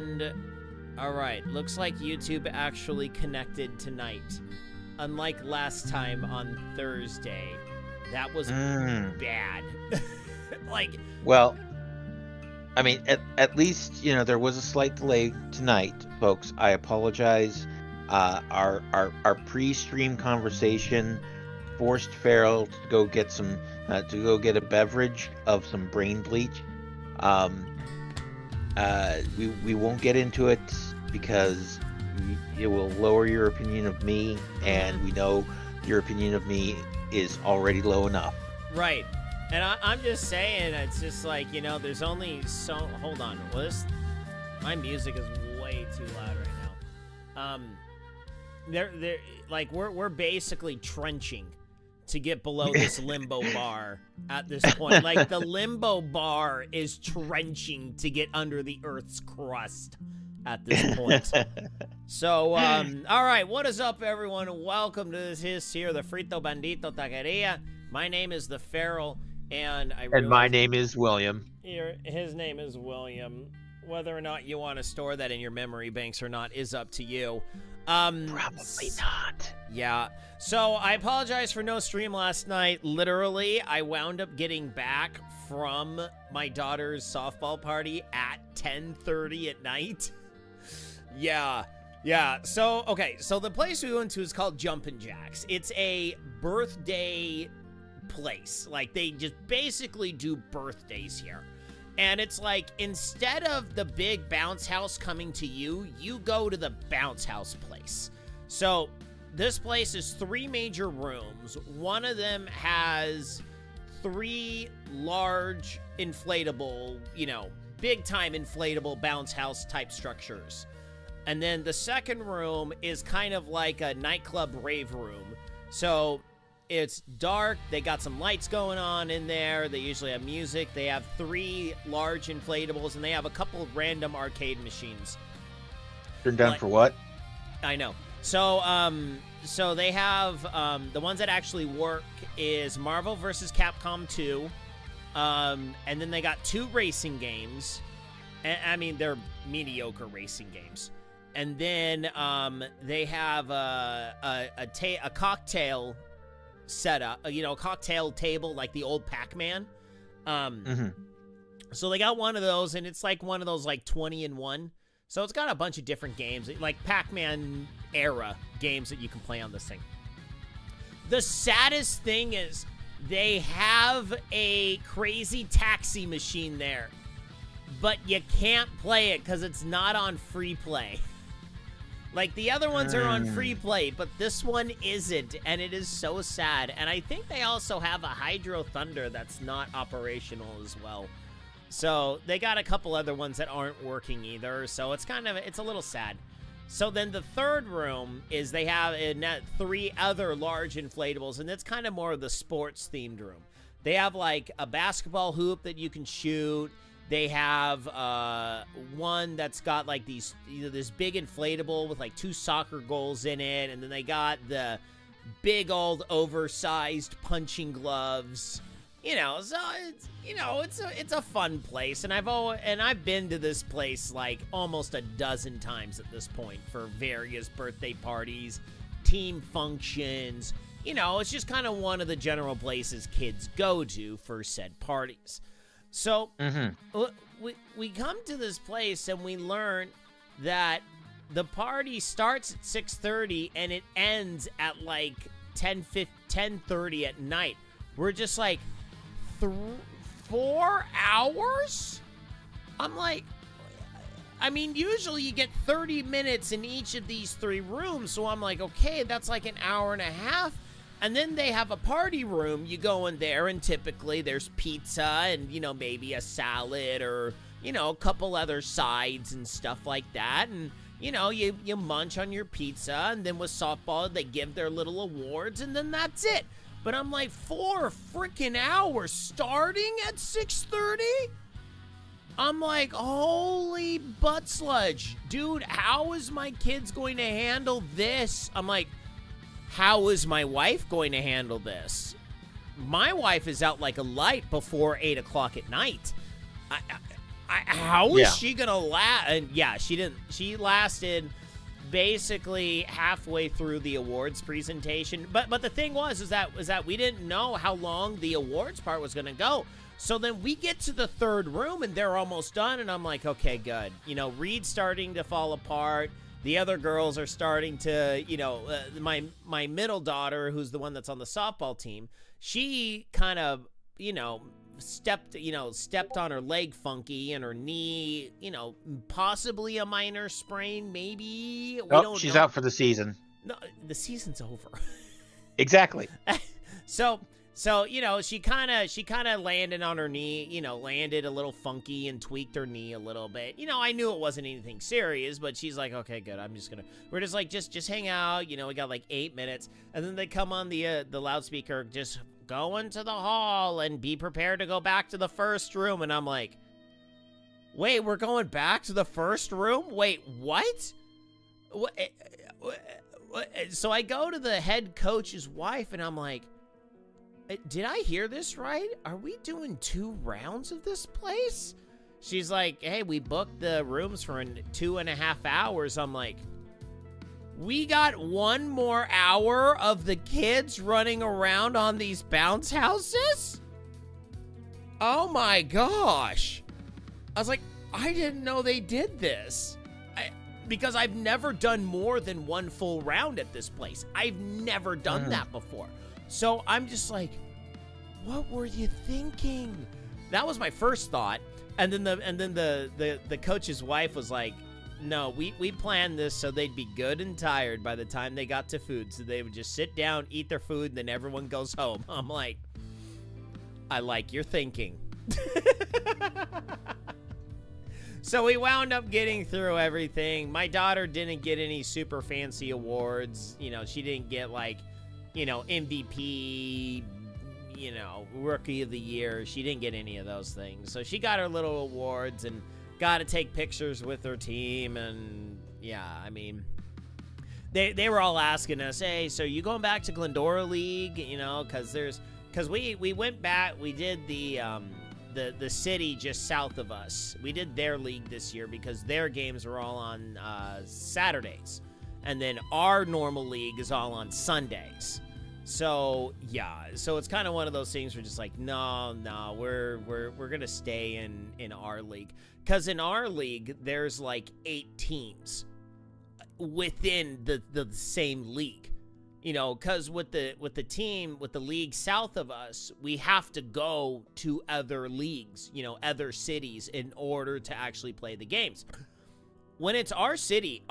And all right, looks like YouTube actually connected tonight. Unlike last time on Thursday, that was bad. Well, I mean, at least, there was a slight delay tonight, folks. I apologize. Our pre-stream conversation forced Farrell to go get a beverage of some brain bleach. We won't get into it because it will lower your opinion of me, and we know your opinion of me is already low enough. Right. And I'm just saying, it's just like, there's only so... Hold on. My music is way too loud right now. We're basically trenching to get below this limbo bar at this point. Like, the limbo bar is trenching to get under the Earth's crust at this point. So, all right, what is up, everyone? Welcome to this here, the Frito Bandito Taqueria. My name is the Feral, and my name is William. His name is William. Whether or not you want to store that in your memory banks or not is up to you. Probably not. Yeah. So I apologize for no stream last night. Literally, I wound up getting back from my daughter's softball party at 10:30 at night. Yeah. So, okay. So the place we went to is called Jumpin' Jacks. It's a birthday place. Like, they just basically do birthdays here. And it's like, instead of the big bounce house coming to you, you go to the bounce house place. So this place is 3 major rooms. One of them has 3 large inflatable, big time inflatable bounce house type structures. And then the second room is kind of like a nightclub rave room. So it's dark. They got some lights going on in there. They usually have music. They have 3 large inflatables, and they have a couple of random arcade machines. Turned down for what? I know. So they have the ones that actually work is Marvel vs. Capcom 2, and then they got 2 racing games. I mean, they're mediocre racing games. And then they have a cocktail setup, a cocktail table like the old Pac-Man. So they got one of those, and it's like one of those like 20-in-1. So it's got a bunch of different games, like Pac-Man era games that you can play on this thing. The saddest thing is they have a crazy taxi machine there, but you can't play it because it's not on free play. Like, the other ones are on free play, but this one isn't, and it is so sad. And I think they also have a Hydro Thunder that's not operational as well. So they got a couple other ones that aren't working either, so it's a little sad. So then the third room is they have 3 other large inflatables, and it's kind of more of the sports-themed room. They have, like, a basketball hoop that you can shoot. They have one that's got like this big inflatable with like 2 soccer goals in it, and then they got the big old oversized punching gloves. So it's a fun place, and I've been to this place like almost a dozen times at this point for various birthday parties, team functions. It's just kind of one of the general places kids go to for said parties. So we come to this place and we learn that the party starts at 6:30 and it ends at like 10:30 at night. We're just like, 4 hours? I'm like, I mean, usually you get 30 minutes in each of these 3 rooms. So I'm like, okay, that's like an hour and a half. And then they have a party room. You go in there, and typically there's pizza and, maybe a salad or, a couple other sides and stuff like that. And, you munch on your pizza, and then with softball, they give their little awards, and then that's it. But I'm like, 4 freaking hours starting at 6:30? I'm like, holy butt sludge. Dude, how is my kids going to handle this? I'm like, how is my wife going to handle this? My wife is out like a light before 8 o'clock at night. how is she gonna last? And yeah, she didn't. She lasted basically halfway through the awards presentation. But the thing was that we didn't know how long the awards part was gonna go. So then we get to the third room and they're almost done, and I'm like, okay, good. You know, Reed's starting to fall apart. The other girls are starting to, you know, my middle daughter, who's the one that's on the softball team, she kind of, you know, stepped on her leg funky and her knee, you know, possibly a minor sprain, maybe. We don't she's know. out for the season. No, the season's over. Exactly. So, you know, she kind of landed on her knee, you know, landed a little funky and tweaked her knee a little bit. You know, I knew it wasn't anything serious, but she's like, okay, good. We're just like, just hang out. You know, we got like 8 minutes. And then they come on the loudspeaker, just go into the hall and be prepared to go back to the first room. And I'm like, wait, we're going back to the first room? Wait, what? So I go to the head coach's wife and I'm like, did I hear this right? Are we doing 2 rounds of this place? She's like, hey, we booked the rooms for 2.5 hours. I'm like, we got 1 more hour of the kids running around on these bounce houses? Oh my gosh. I was like, I didn't know they did this. Because I've never done more than 1 full round at this place. I've never done that before. So I'm just like, what were you thinking? That was my first thought. And then the coach's wife was like, no, we planned this so they'd be good and tired by the time they got to food. So they would just sit down, eat their food, and then everyone goes home. I'm like, I like your thinking. So we wound up getting through everything. My daughter didn't get any super fancy awards. You know, she didn't get like, you know, MVP, you know, rookie of the year. She didn't get any of those things. So she got her little awards and got to take pictures with her team. And yeah, I mean, they were all asking us, hey, so you going back to Glendora League? You know, because we went back, we did the city just south of us. We did their league this year because their games were all on Saturdays. And then our normal league is all on Sundays. So, yeah. So it's kind of one of those things where just like, no, we're going to stay in our league. Because in our league, there's like 8 teams within the same league. You know, because with the league south of us, we have to go to other leagues, you know, other cities in order to actually play the games. When it's our city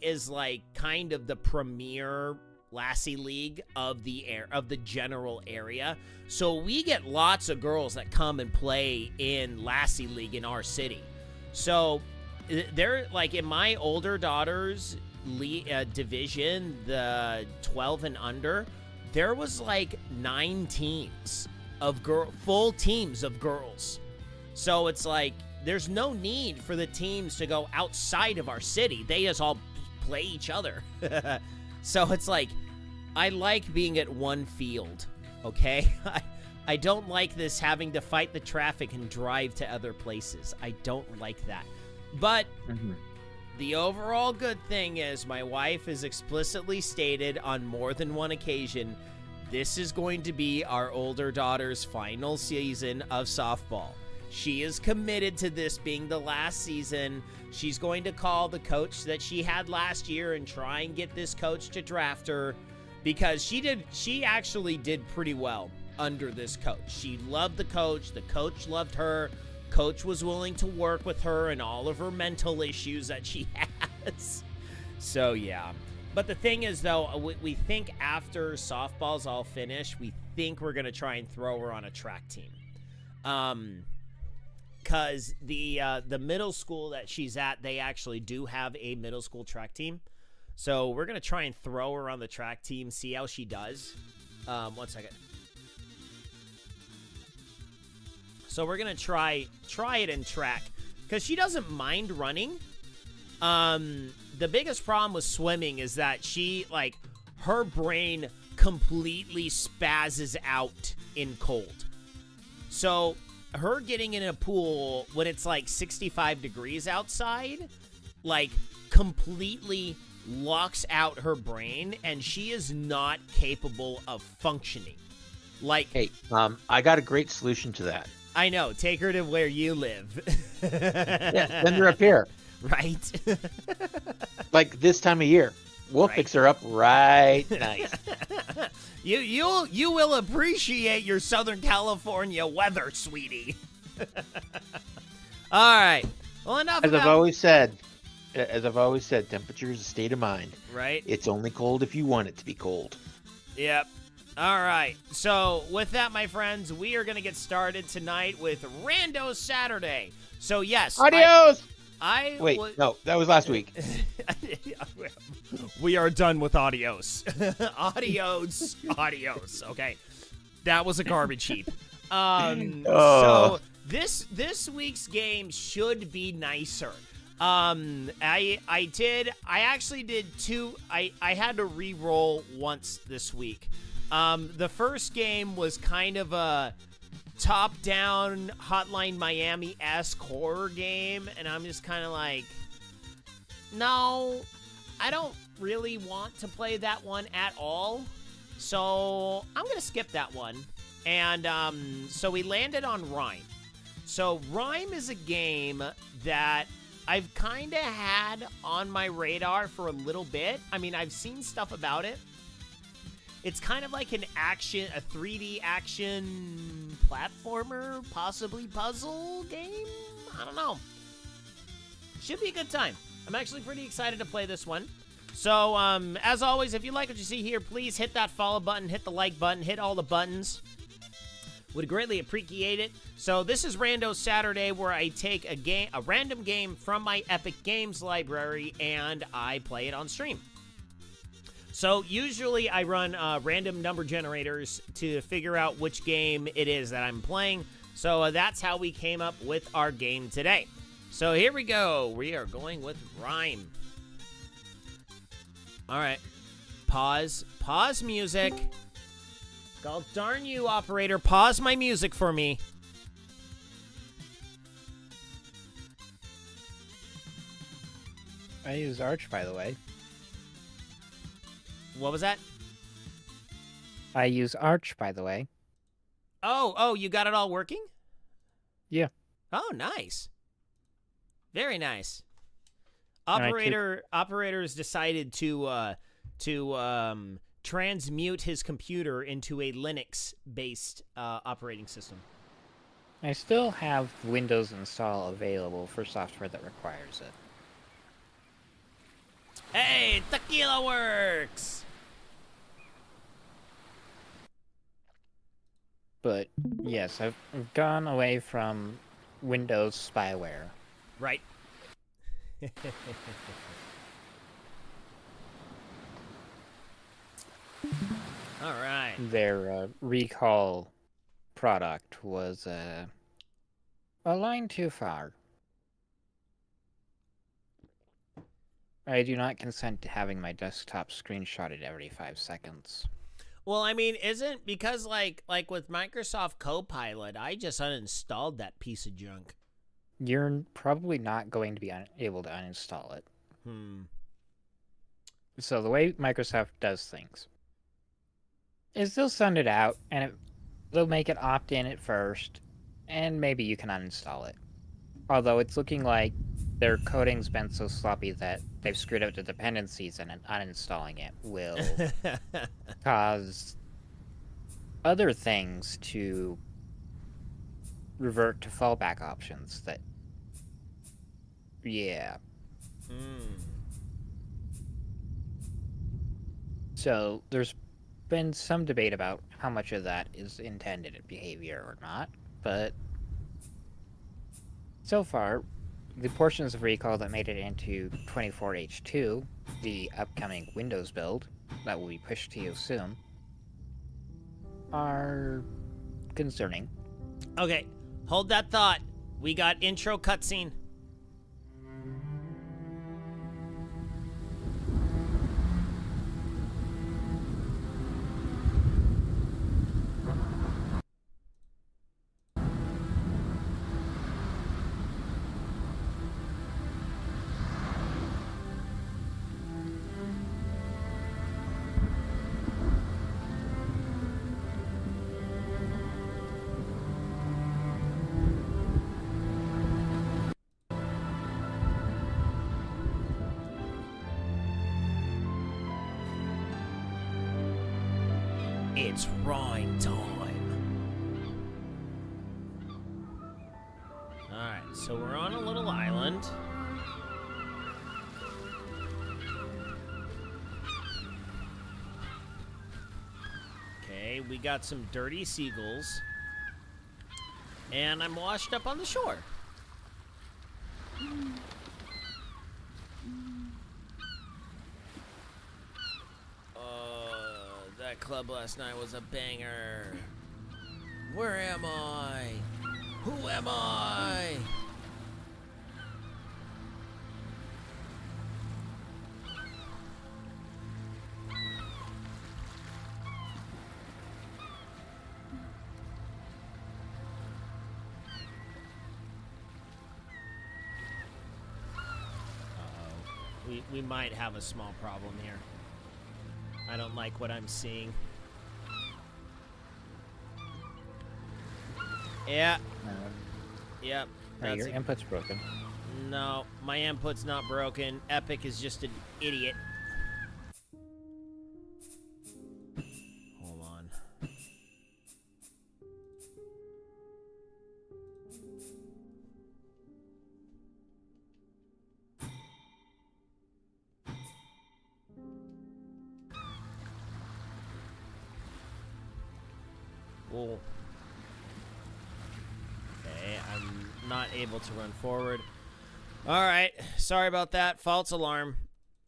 is like kind of the premier Lassie League of the general area. So we get lots of girls that come and play in Lassie League in our city. So they're like in my older daughter's division, the 12 and under, there was like 9 teams of full teams of girls. So it's like, there's no need for the teams to go outside of our city. They just all play each other. So it's like, I like being at one field, okay? I don't like this having to fight the traffic and drive to other places. I don't like that. But the overall good thing is my wife has explicitly stated on more than one occasion, this is going to be our older daughter's final season of softball. She is committed to this being the last season. She's going to call the coach that she had last year and try and get this coach to draft her because she actually did pretty well under this coach. She loved the coach loved her. Coach was willing to work with her and all of her mental issues that she has. So yeah. But the thing is though, we think after softball's all finished, we think we're going to try and throw her on a track team. Because the middle school that she's at, they actually do have a middle school track team. So we're going to try and throw her on the track team, see how she does. 1 second. So we're going to try it in track. Because she doesn't mind running. The biggest problem with swimming is that her brain completely spazzes out in cold. So her getting in a pool when it's like 65 degrees outside, like completely locks out her brain, and she is not capable of functioning. Like, hey, I got a great solution to that. I know. Take her to where you live. Yeah, send her up here. Right. Like this time of year. We'll fix her up right nice. You will appreciate your Southern California weather, sweetie. All right. Well, enough. As I've always said, temperature is a state of mind. Right. It's only cold if you want it to be cold. Yep. All right. So with that, my friends, we are going to get started tonight with Rando Saturday. So yes. Adios. Wait, no, that was last week. We are done with adios. Adios. Okay. That was a garbage heap. So this week's game should be nicer. I actually did two. I had to re-roll once this week. The first game was kind of a top-down Hotline Miami-esque horror game, and I'm just kind of like, no, I don't really want to play that one at all, so I'm going to skip that one. And so we landed on RiME. So RiME is a game that I've kind of had on my radar for a little bit. I mean, I've seen stuff about it. It's kind of like a 3D action platformer, possibly puzzle game? I don't know. Should be a good time. I'm actually pretty excited to play this one. So, as always, if you like what you see here, please hit that follow button, hit the like button, hit all the buttons. Would greatly appreciate it. So this is Rando Saturday, where I take a random game from my Epic Games library, and I play it on stream. So usually I run random number generators to figure out which game it is that I'm playing. So that's how we came up with our game today. So here we go. We are going with RiME. All right. Pause. Pause music. God darn you, operator. Pause my music for me. I use Arch, by the way. What was that? I use Arch, by the way. Oh, you got it all working? Yeah. Oh, nice. Very nice. Operators decided to transmute his computer into a Linux-based operating system. I still have Windows install available for software that requires it. Hey, Tequila Works! But, yes, I've gone away from Windows spyware. Right. All right. Their recall product was a line too far. I do not consent to having my desktop screenshotted every 5 seconds. Well, I mean, isn't because like with Microsoft Copilot, I just uninstalled that piece of junk. You're probably not going to be able to uninstall it. So the way Microsoft does things is they'll send it out, and they'll make it opt-in at first, and maybe you can uninstall it. Although it's looking like their coding's been so sloppy that they've screwed up the dependencies, and uninstalling it will cause other things to revert to fallback options that, yeah. So there's been some debate about how much of that is intended behavior or not, but so far, the portions of recall that made it into 24H2, the upcoming Windows build that will be pushed to you soon, are concerning. Okay, hold that thought. We got intro cutscene. It's RiME time. Alright, so we're on a little island. Okay, we got some dirty seagulls. And I'm washed up on the shore. That club last night was a banger. Where am I? Who am I? We might have a small problem here. I don't like what I'm seeing. Yeah. Yep. No, your input's broken. No, my input's not broken. Epic is just an idiot. Hold on. Cool. Okay, I'm not able to run forward. All right, sorry about that. False alarm.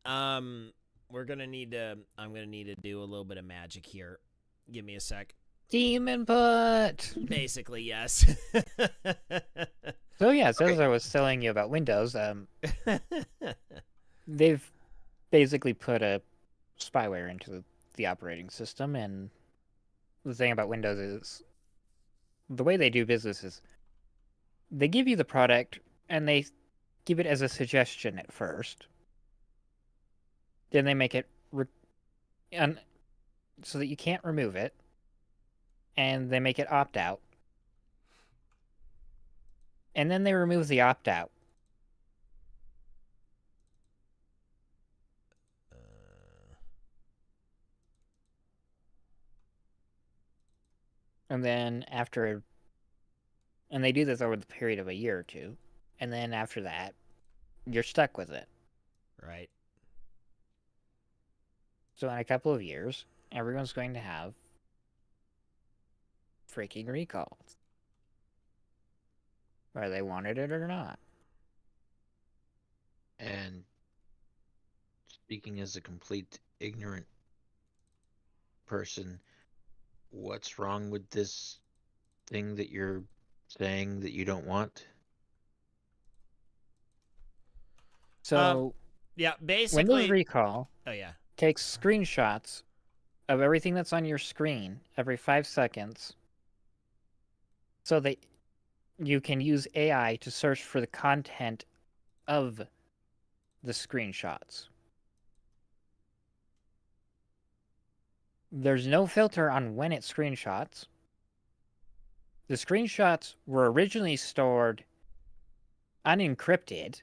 We're gonna need to. I'm gonna need to do a little bit of magic here. Give me a sec. Team input. Basically, yes. So yeah, so as I was telling you about Windows, they've basically put a spyware into the operating system, and the thing about Windows is the way they do business is they give you the product and they give it as a suggestion at first. Then they make it so that you can't remove it, and they make it opt out. And then they remove the opt out. And then and they do this over the period of a year or two, and then after that, you're stuck with it. Right. So in a couple of years, everyone's going to have freaking recalls, whether they wanted it or not. And speaking as a complete ignorant person, what's wrong with this thing that you're saying that you don't want? So, yeah, basically, Windows Recall takes screenshots of everything that's on your screen every 5 seconds, so that you can use AI to search for the content of the screenshots. There's no filter on when it screenshots. The screenshots were originally stored unencrypted.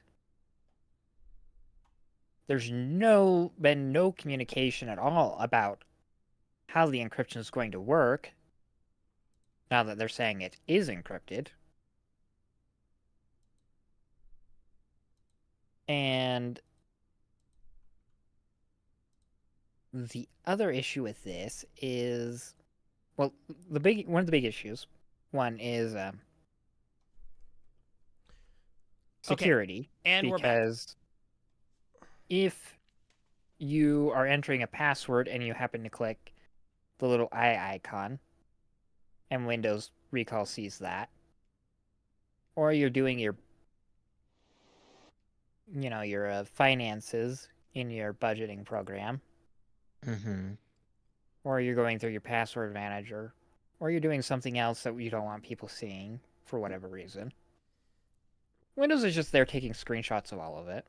There's been no communication at all about how the encryption is going to work, now that they're saying it is encrypted. And the other issue with this is, well, one of the big issues, one is security. Okay. And because if you are entering a password and you happen to click the little eye icon, and Windows Recall sees that, or you're doing your finances in your budgeting program, or you're going through your password manager, or you're doing something else that you don't want people seeing for whatever reason, Windows is just there taking screenshots of all of it.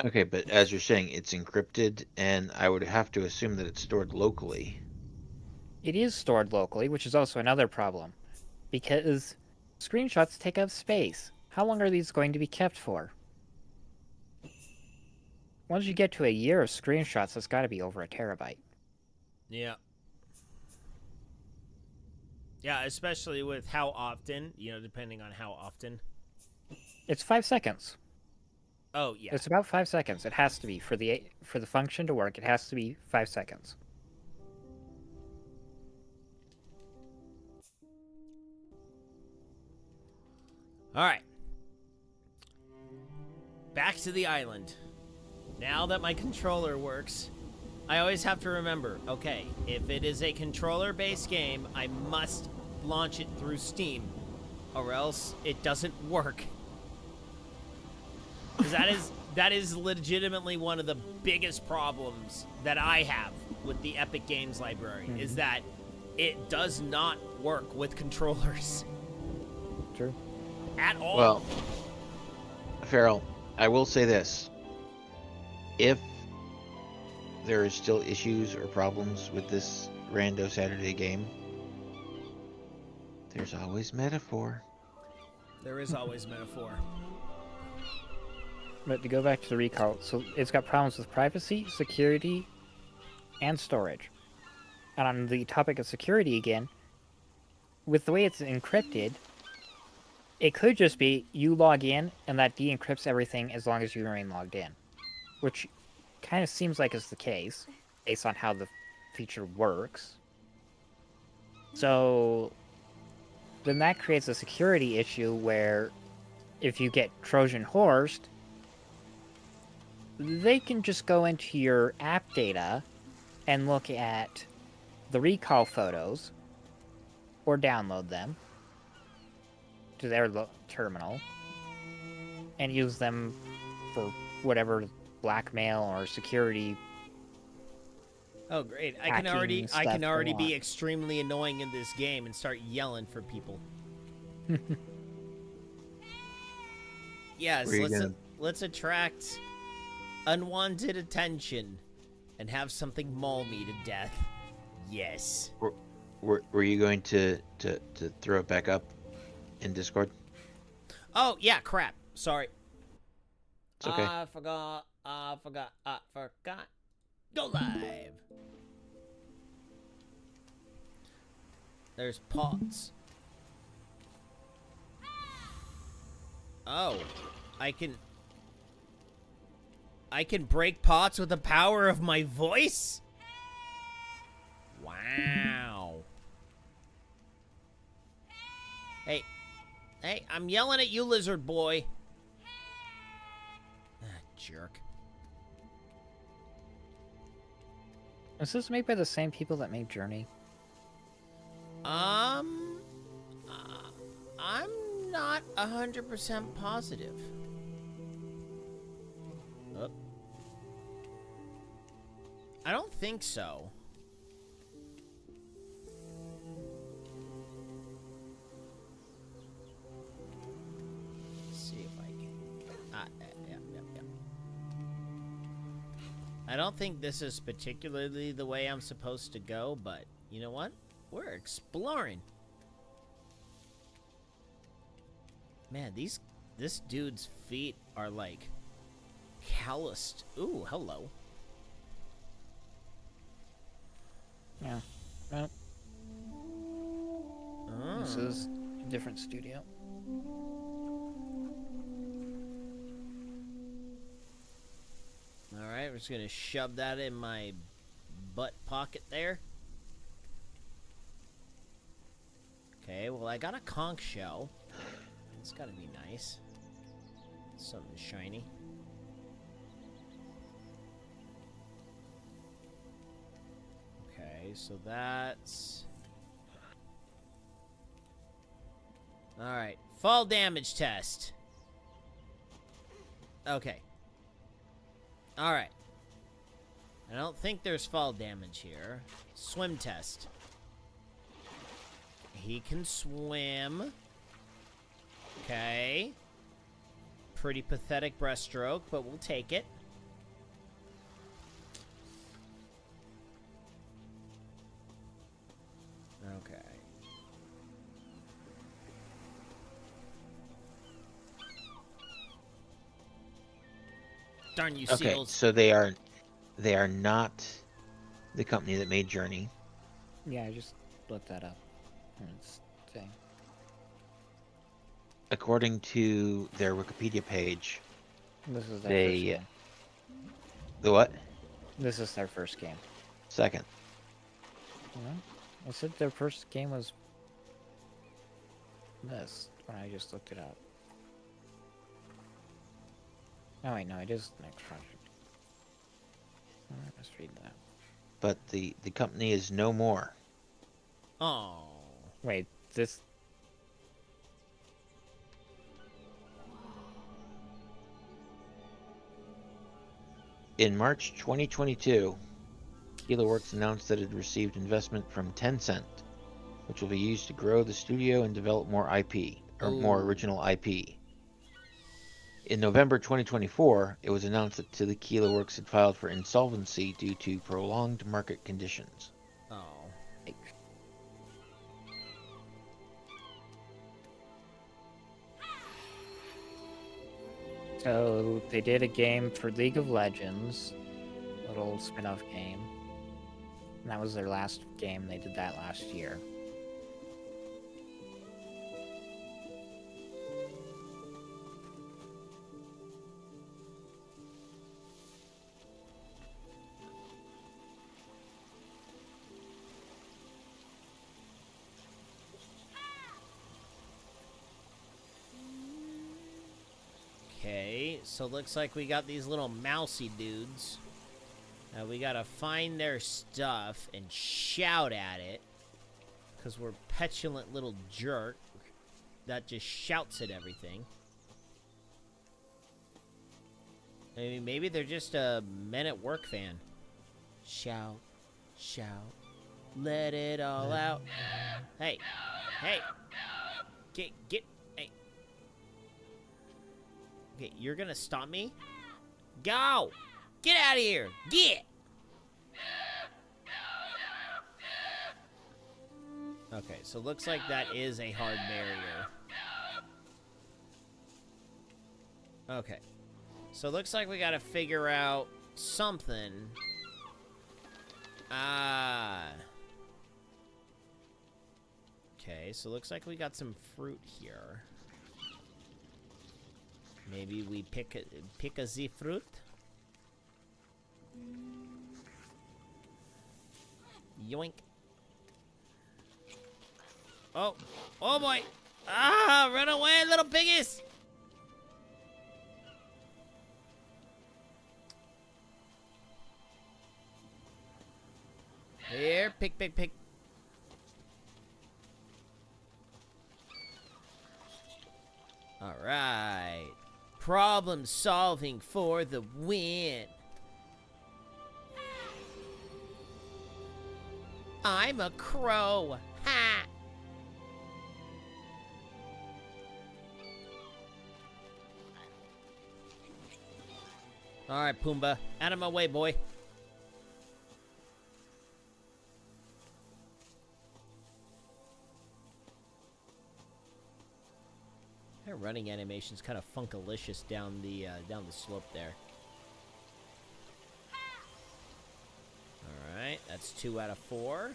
Okay, but as you're saying, it's encrypted, and I would have to assume that it's stored locally. It is stored locally, which is also another problem, because screenshots take up space. How long are these going to be kept for? once you get to a year of screenshots, it's got to be over a terabyte. Yeah. Yeah, especially with how often, depending on how often. It's 5 seconds. Oh, yeah. It's about 5 seconds. It has to be for the function to work. It has to be 5 seconds. All right. Back to the island. Now that my controller works, I always have to remember, okay, if it is a controller-based game, I must launch it through Steam, or else it doesn't work. Because that is legitimately one of the biggest problems that I have with the Epic Games library, is that it does not work with controllers. True. At all. Well, Farrell, I will say this. If there is still issues or problems with this Rando Saturday game, there's always metaphor. There is always metaphor. But to go back to the recall, so it's got problems with privacy, security, and storage. And on the topic of security again, with the way it's encrypted, it could just be you log in and that de-encrypts everything as long as you remain logged in. Which kind of seems like is the case, based on how the feature works. So then that creates a security issue where if you get Trojan horsed, they can just go into your app data and look at the recall photos or download them to their terminal and use them for whatever blackmail or security. Oh great. I can already be extremely annoying in this game and start yelling for people. Yes, let's attract unwanted attention and have something maul me to death. Yes. Were you going to throw it back up in Discord? Oh, yeah, crap. Sorry. It's okay. I forgot. Go live. There's pots. Oh, I can break pots with the power of my voice? Wow. Hey, I'm yelling at you, lizard boy. Jerk. Is this made by the same people that made Journey? I'm not 100% positive. Oh. I don't think so. Let's see if I can. Yeah. I don't think this is particularly the way I'm supposed to go, but you know what? We're exploring. Man, this dude's feet are like calloused. Ooh, hello. Yeah. Well, this is a different studio. Alright, we're just gonna shove that in my butt pocket there. Okay, well, I got a conch shell. It's gotta be nice. Something shiny. Okay, so that's... Alright, fall damage test. Okay. Alright. I don't think there's fall damage here. Swim test. He can swim. Okay. Pretty pathetic breaststroke, but we'll take it. Okay. Darn you, Okay, seagulls. so they are not the company that made Journey. Yeah, I just looked that up. It's saying. According to their Wikipedia page, This is their first game. The what? This is their first game. Second. I said their first game was this when I just looked it up. Oh wait, no, it is the next project. Let's read that. But the company is no more. Oh. Wait, this. In March 2022, KiloWorks announced that it had received investment from Tencent, which will be used to grow the studio and develop more IP, or more original IP. In November 2024, it was announced that the KiloWorks had filed for insolvency due to prolonged market conditions. Oh. So they did a game for League of Legends, little spin-off game. And that was their last game. They did that last year. Okay, so looks like we got these little mousy dudes. We gotta find their stuff and shout at it. Because we're petulant little jerk that just shouts at everything. I mean, maybe they're just a Men at Work fan. Shout, shout, let it all out. Hey, hey, get, hey. Okay, you're gonna stop me? Go! Get out of here! Get! Okay, so looks like that is a hard barrier. Okay. So looks like we gotta figure out something. Okay, so looks like we got some fruit here. Maybe we pick a Z fruit. Yoink. Oh, oh boy! Ah, run away, little piggies! Here, pick. All right. Problem solving for the win. I'm a crow. Ha! All right, Pumbaa. Out of my way, boy. Their running animation's kind of funkalicious down the slope there. All right, that's 2 out of 4.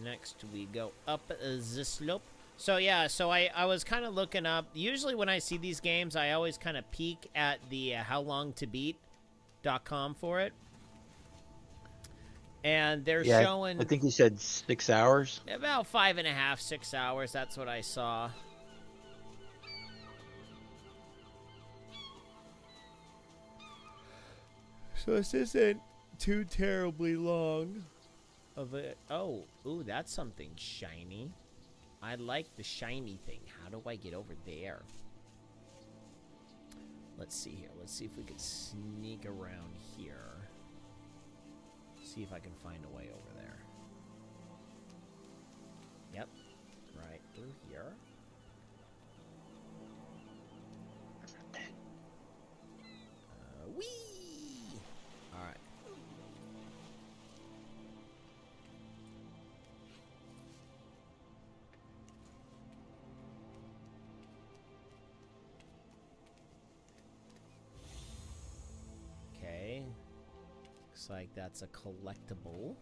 Next, we go up the slope. So yeah, so I was kind of looking up. Usually when I see these games, I always kind of peek at the howlongtobeat.com for it. And they're showing... I think you said 6 hours. About 5.5, 6 hours. That's what I saw. So this isn't too terribly long of it. Oh, ooh, that's something shiny. I like the shiny thing. How do I get over there? Let's see here. Let's see if we can sneak around here. See if I can find a way over there. Yep. Right through here. Whee! All right. Looks like that's a collectible.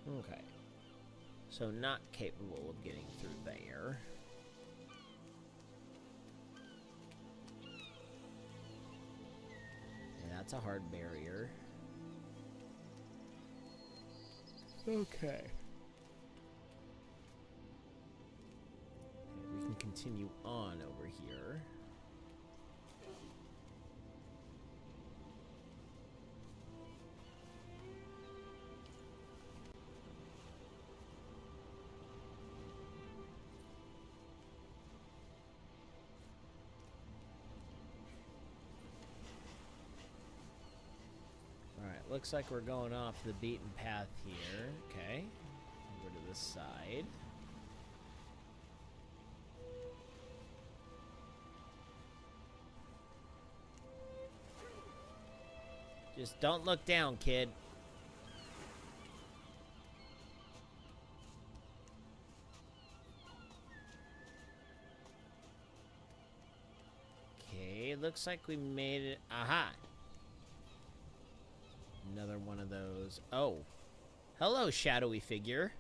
Okay. So not capable of getting through there. Yeah, that's a hard barrier. Okay. We can continue on over here. Alright, looks like we're going off the beaten path here. Okay. Over to this side. Just don't look down, kid. Okay, looks like we made it. Aha! Another one of those. Oh. Hello, shadowy figure.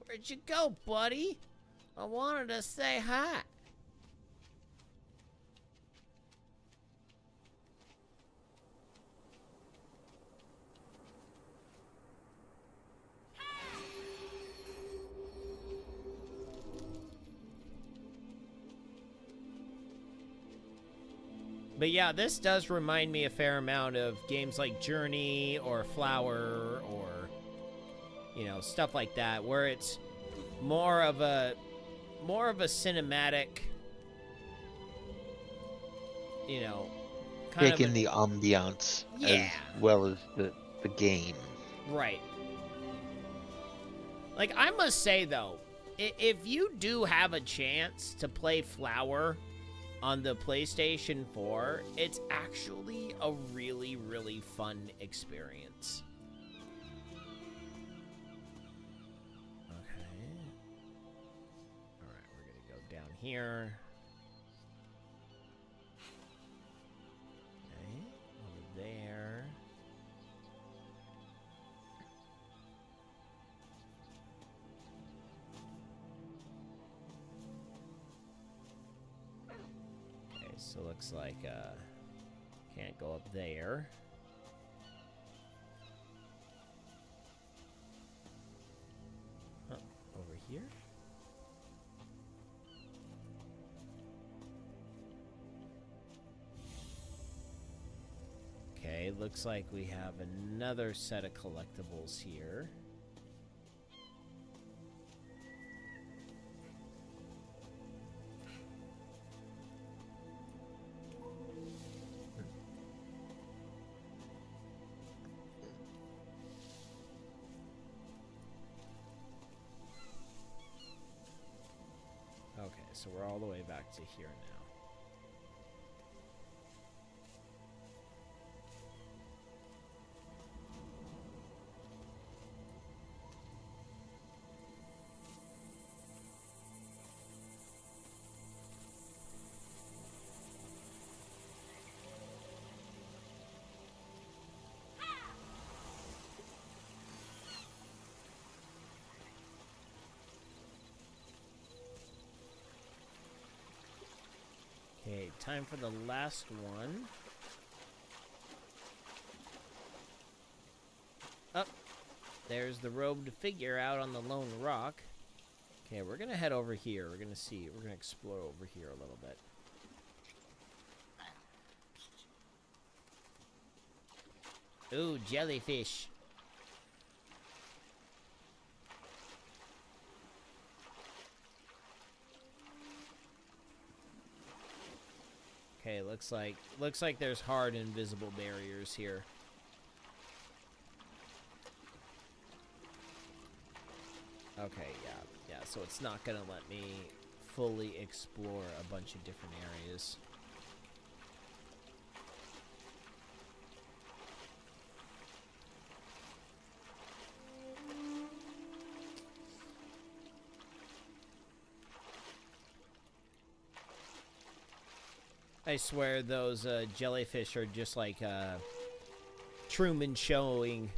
Where'd you go, buddy? I wanted to say hi. But yeah, this does remind me a fair amount of games like Journey or Flower or, you know, stuff like that, where it's more of a cinematic, you know, kind taking of the ambiance yeah, as well as the game. right. Like, I must say though, if you do have a chance to play Flower on the PlayStation 4, it's actually a really, really fun experience. Okay. Alright, we're gonna go down here. Okay, over there. So looks like can't go up there. Huh, over here? Okay, looks like we have another set of collectibles here. Okay, so we're all the way back to here now. Okay, time for the last one. Up. There's the robed figure out on the lone rock. Okay, we're gonna head over here. We're gonna see. We're gonna explore over here a little bit. Ooh, jellyfish. Okay, looks like there's hard invisible barriers here. Okay, yeah, so it's not gonna let me fully explore a bunch of different areas. I swear those jellyfish are just like Truman showing,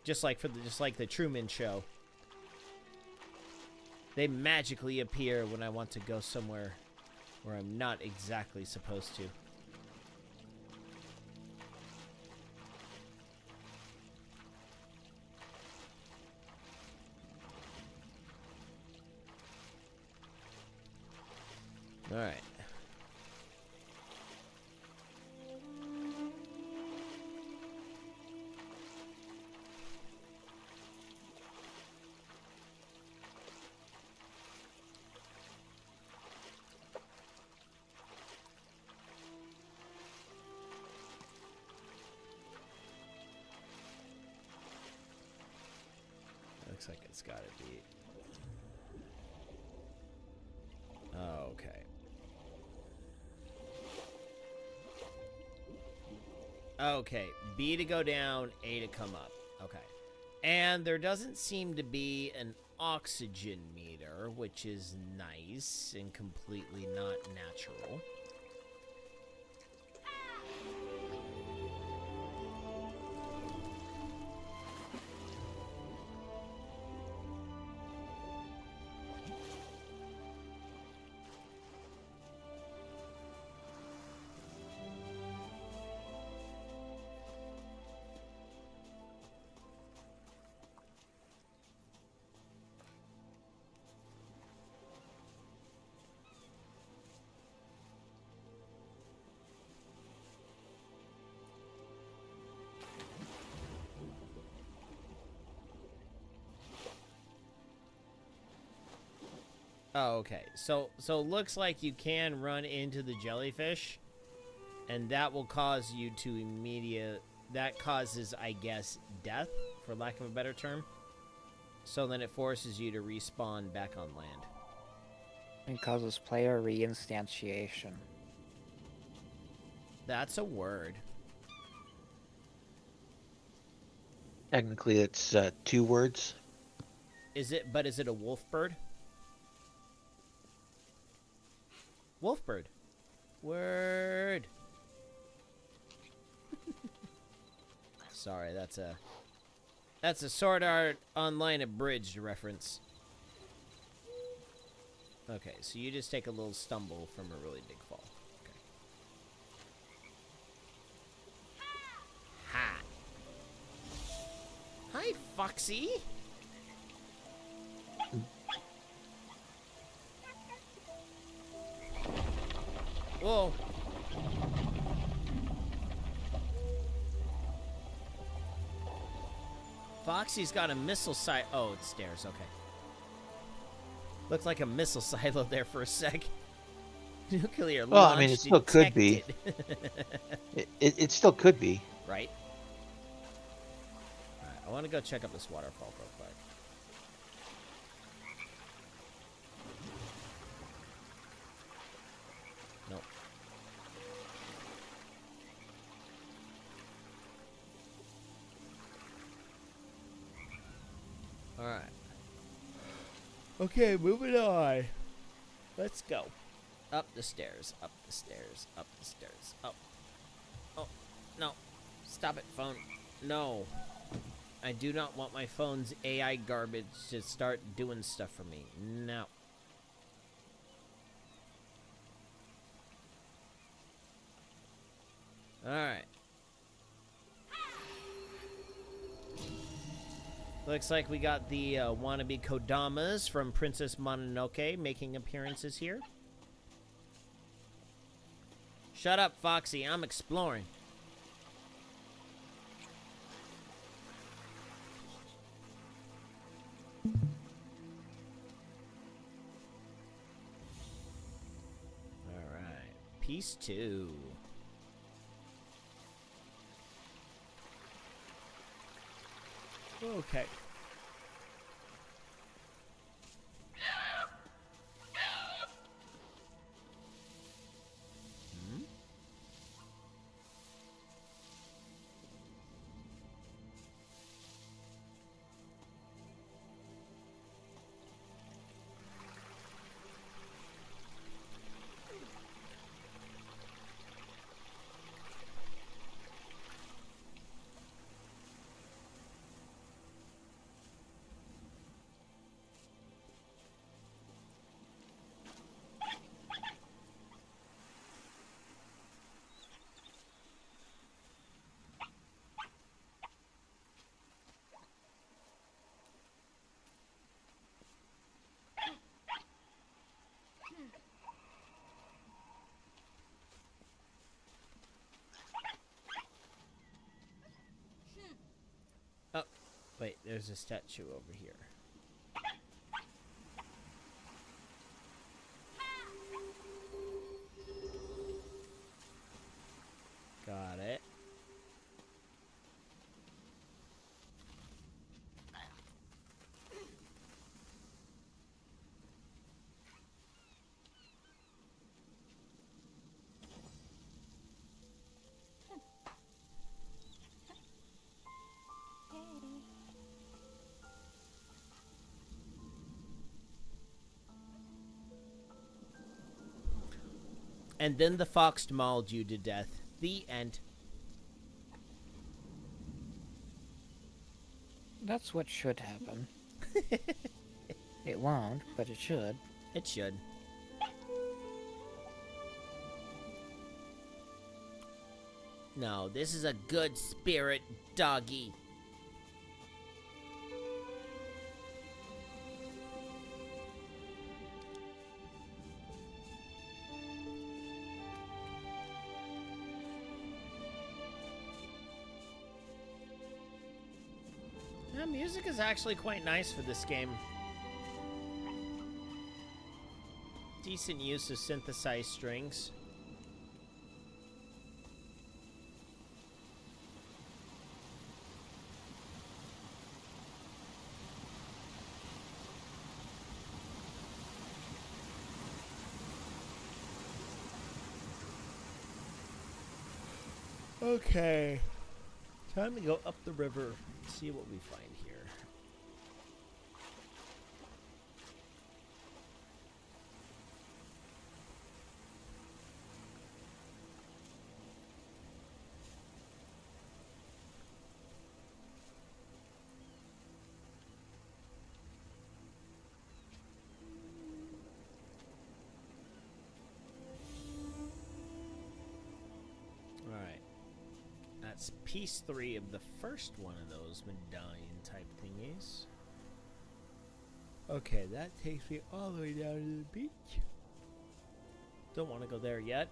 just like the Truman Show. They magically appear when I want to go somewhere where I'm not exactly supposed to. All right. Looks like it's gotta be. Oh, okay. Okay, B to go down, A to come up. Okay. And there doesn't seem to be an oxygen meter, which is nice and completely not natural. Oh, okay. So looks like you can run into the jellyfish, and that will cause you to that causes, I guess, death, for lack of a better term. So then it forces you to respawn back on land. It causes player reinstantiation. That's a word. Technically, it's 2 words. Is it a wolf bird? Wolf bird. Word. Sorry, that's a Sword Art Online abridged reference. Okay, so you just take a little stumble from a really big fall. Okay. Ha! Hi, Foxy! Whoa. Foxy's got a missile silo. Oh, it's stairs. Okay. Looked like a missile silo there for a sec. Nuclear launch. Well, I mean, it still could be. It still could be. Right? Alright, I want to go check up this waterfall real quick. Nope. Alright. Okay, moving on. Let's go. Up the stairs, up the stairs, up the stairs, up. Oh, no. Stop it, phone. No. I do not want my phone's AI garbage to start doing stuff for me. No. Alright. Looks like we got the wannabe Kodamas from Princess Mononoke making appearances here. Shut up, Foxy. I'm exploring. Alright. Piece 2. Okay. There's a statue over here. Got it. And then the fox mauled you to death. The end. That's what should happen. It won't, but it should. It should. No, this is a good spirit, doggy. Yeah, music is actually quite nice for this game. Decent use of synthesized strings. Okay. Time to go up the river. See what we find here. Alright. That's piece 3 of the first one of those medallion type thingies. Okay, that takes me all the way down to the beach. Don't want to go there yet.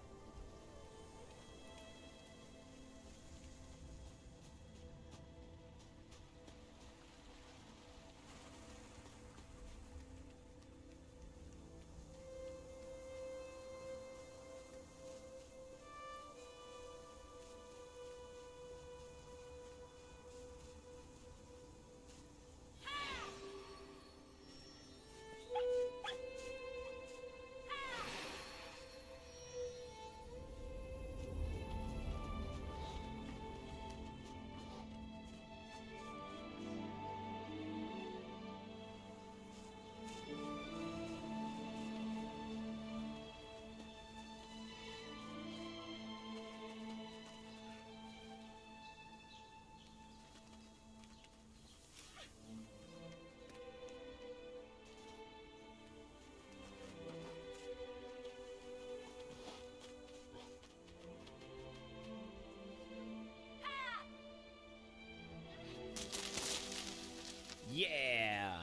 Yeah!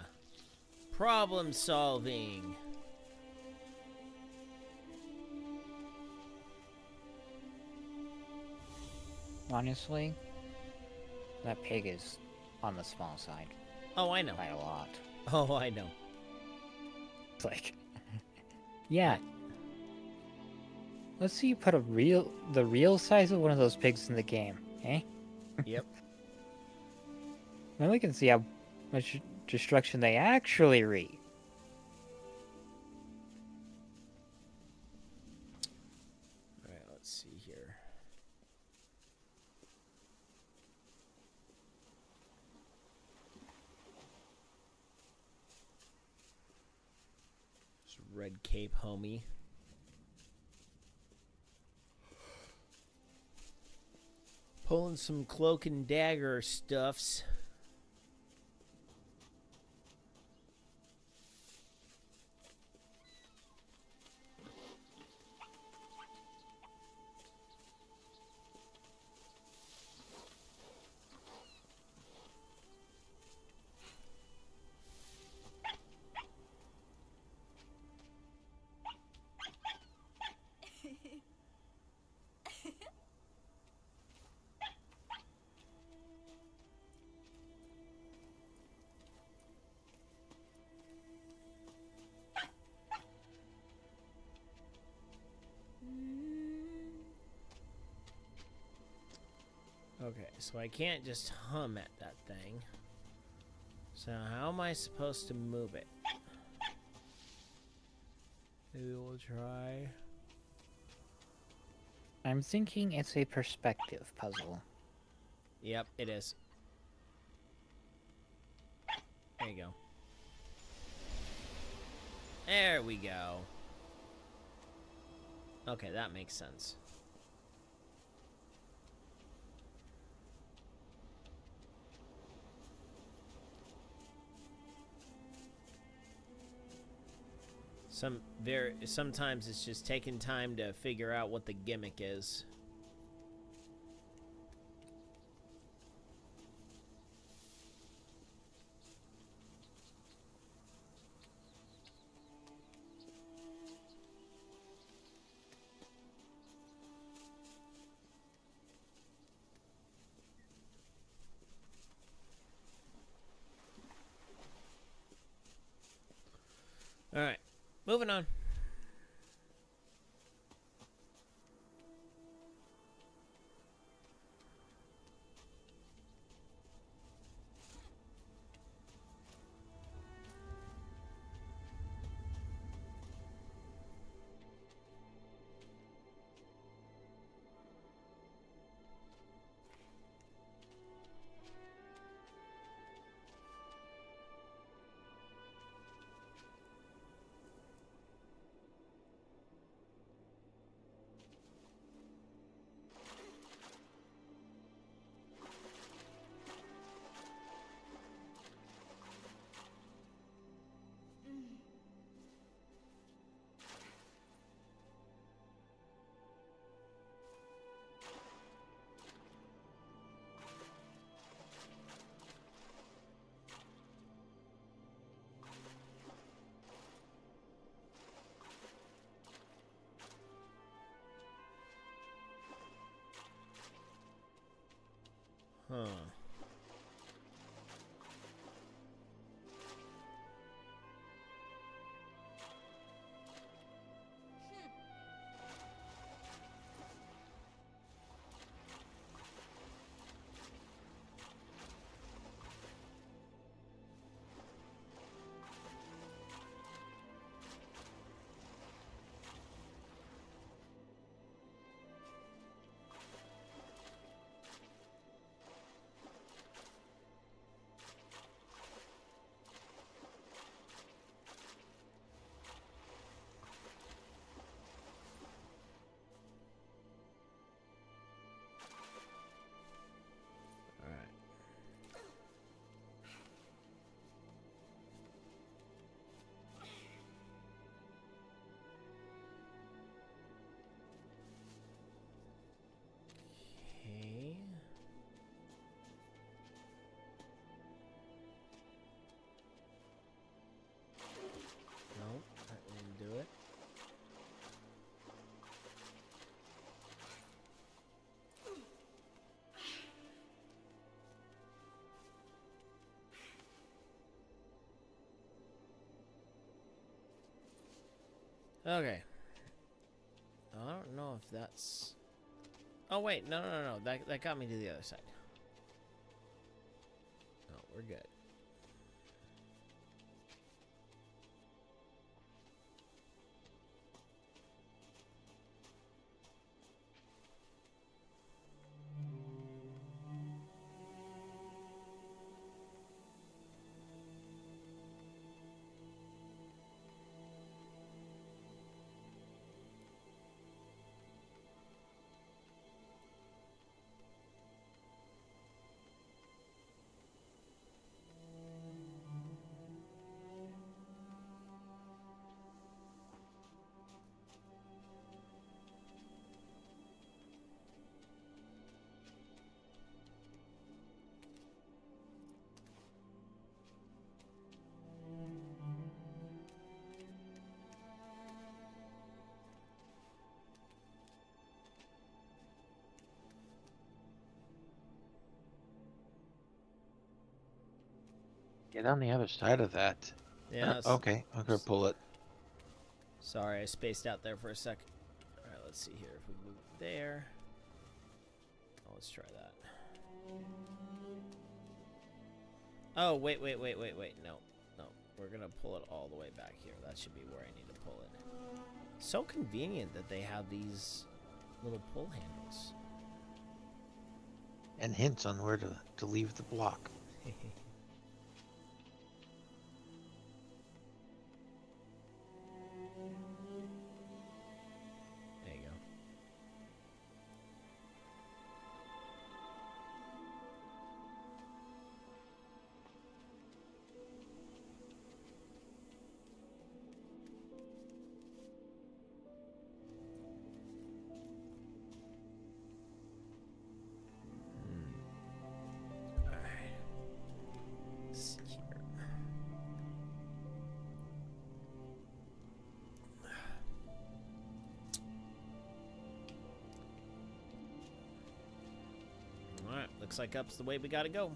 Problem solving. Honestly, that pig is on the small side. Oh, I know. By a lot. Oh, I know. It's like, yeah. Let's see you put the real size of one of those pigs in the game, eh? Yep. Then we can see how much destruction they actually wreak. Alright, let's see here. It's Red Cape homie. Pulling some cloak and dagger stuffs. Okay, so I can't just hum at that thing. So how am I supposed to move it? Maybe we'll try. I'm thinking it's a perspective puzzle. Yep, it is. There you go. There we go. Okay, that makes sense. Sometimes it's just taking time to figure out what the gimmick is. All right, moving on. Huh. Okay. Nope, that didn't do it. Okay. I don't know if that's... Oh, wait. No. That got me to the other side. No, we're good. Get on the other side of that. Yeah. Okay, I'm gonna pull it. Sorry, I spaced out there for a sec. All right, let's see here. If we move it there. Oh, let's try that. Oh, wait. No. We're going to pull it all the way back here. That should be where I need to pull it. So convenient that they have these little pull handles. And hints on where to leave the block. There you go. Alright, looks like up's the way we gotta go.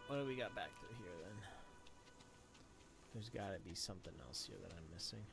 What do we got back through here, then? There's got to be something else here that I'm missing.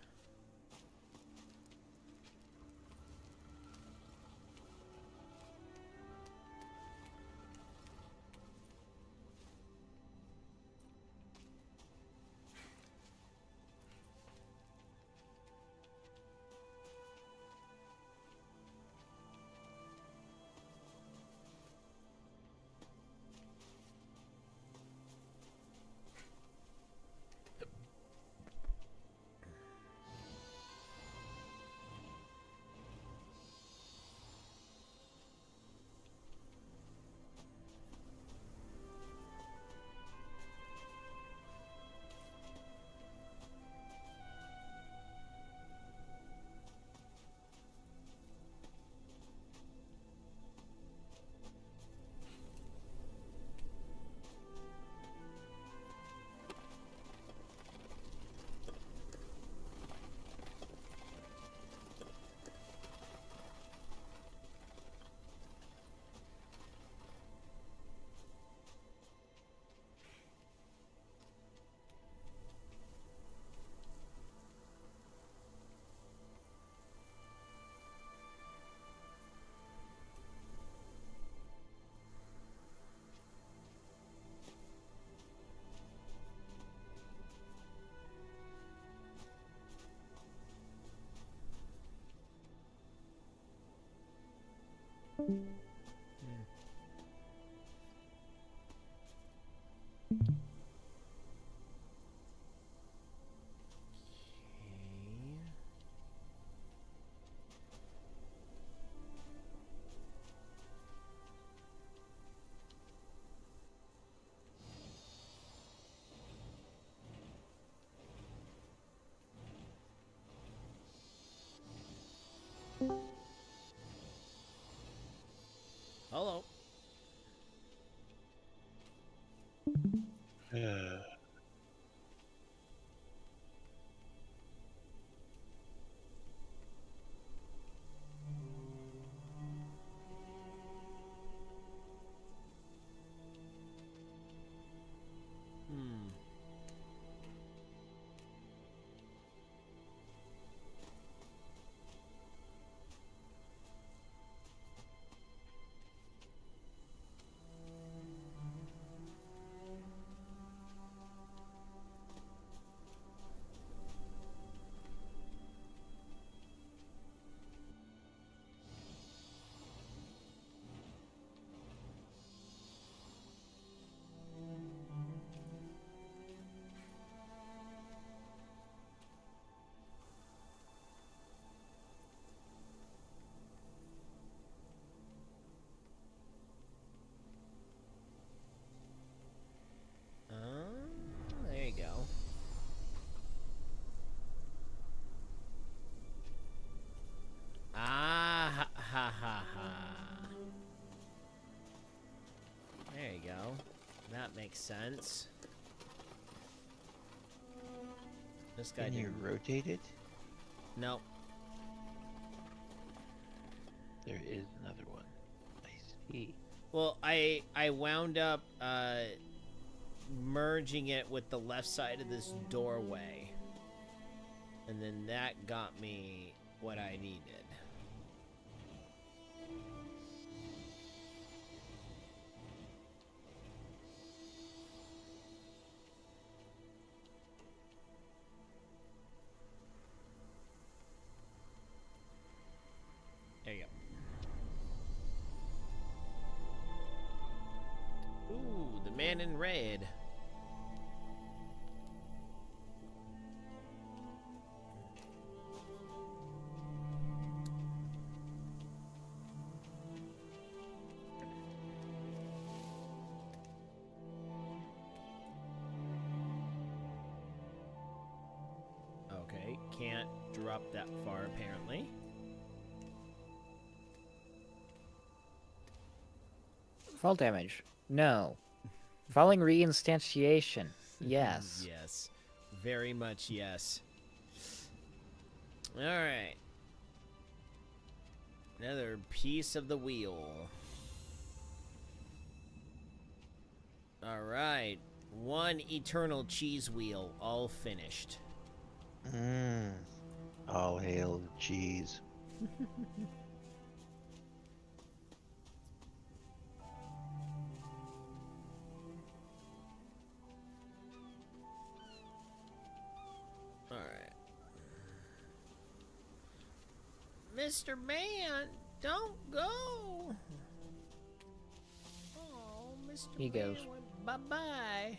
Hello. makes sense. This guy Can you rotate it? No. There is another one. I see. Well, I wound up merging it with the left side of this doorway. And then that got me what I needed. There you go. Ooh, the man in red. Okay, can't drop that far apparently. Fall damage. No. Falling reinstantiation. Yes. Yes. Very much yes. Alright. Another piece of the wheel. Alright. One eternal cheese wheel, all finished. All hail the cheese. Alright. Mr. Man, don't go. Oh, Mr. He goes. Bye-bye.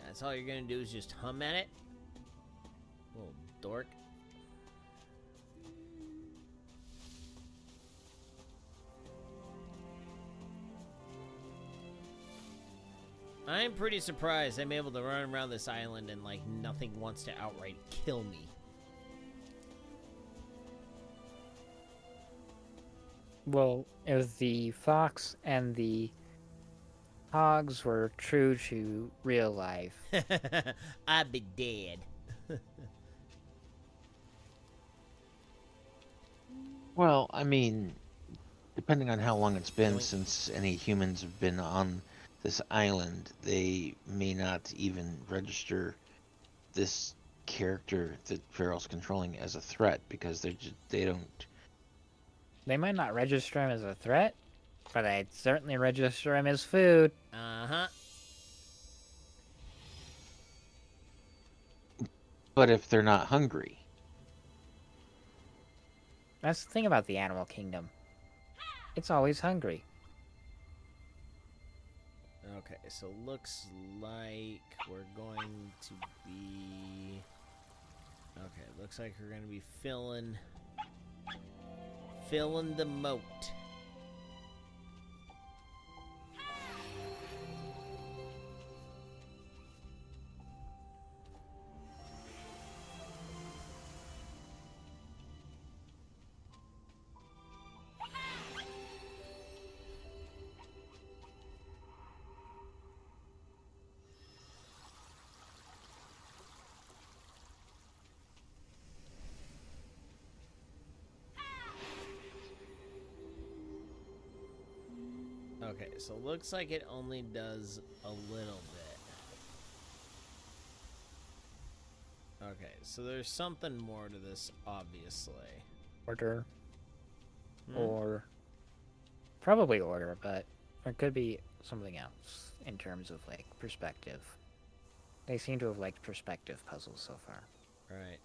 That's all you're gonna do is just hum at it? Little dork. I'm pretty surprised I'm able to run around this island and, like, nothing wants to outright kill me. Well, if the fox and the hogs were true to real life. I'd be dead. Well, I mean, depending on how long it's been since any humans have been on this island, they may not even register this character that Farrell's controlling as a threat because they don't. They might not register him as a threat, but I'd certainly register him as food. Uh-huh. But if they're not hungry. That's the thing about the animal kingdom. It's always hungry. Okay, so looks like we're going to be... Okay, looks like we're going to be filling the moat. Okay, so looks like it only does a little bit. Okay, so there's something more to this, obviously. Order. Or... Probably order, but there could be something else in terms of, like, perspective. They seem to have liked perspective puzzles so far. Right.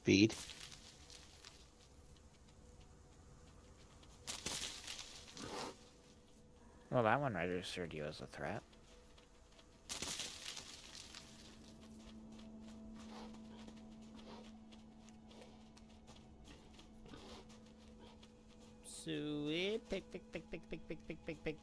Feed. Well, that one registered you as a threat. Sweet. Pick, pick, pick, pick, pick, pick, pick, pick, pick.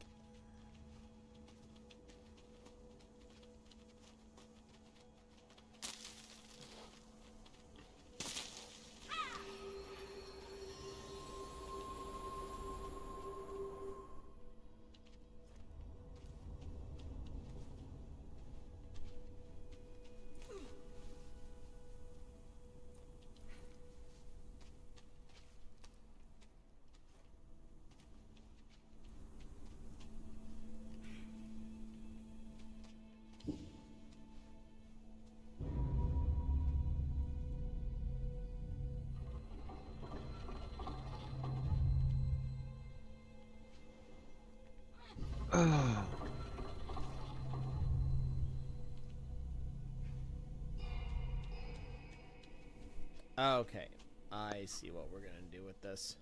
Oh. Okay, I see what we're gonna do with this.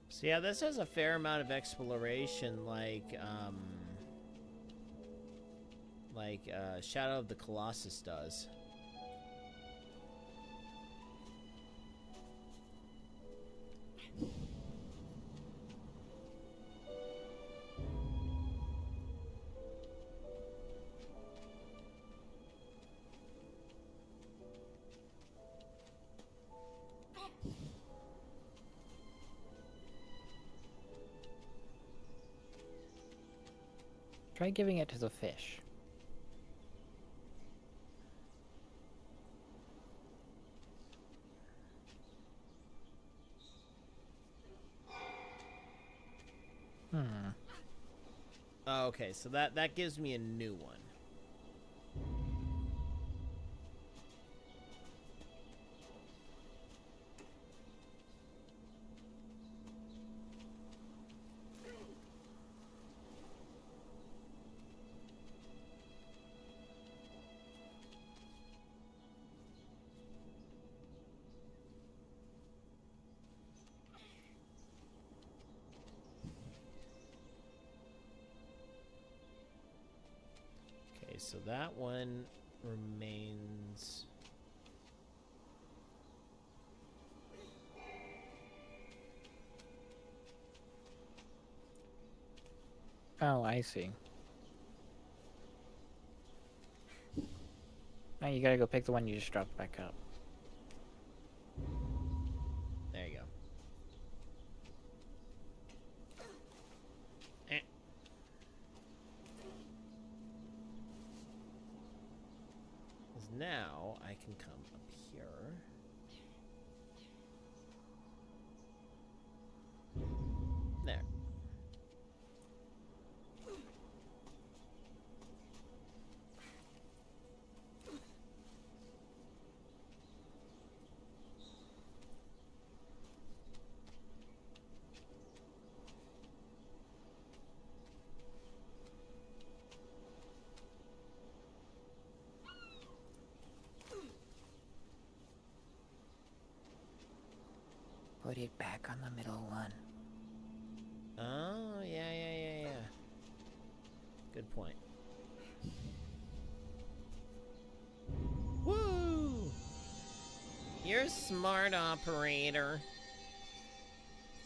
So yeah, this has a fair amount of exploration, like Shadow of the Colossus does. Try giving it to the fish. Oh, okay, so that gives me a new one. Okay, so that one remains. Oh, I see. Now you gotta go pick the one you just dropped back up. There you go. Eh. 'Cause now I can come up here. There. Put it back on the middle one. Oh, yeah. Good point. Woo! You're a smart operator.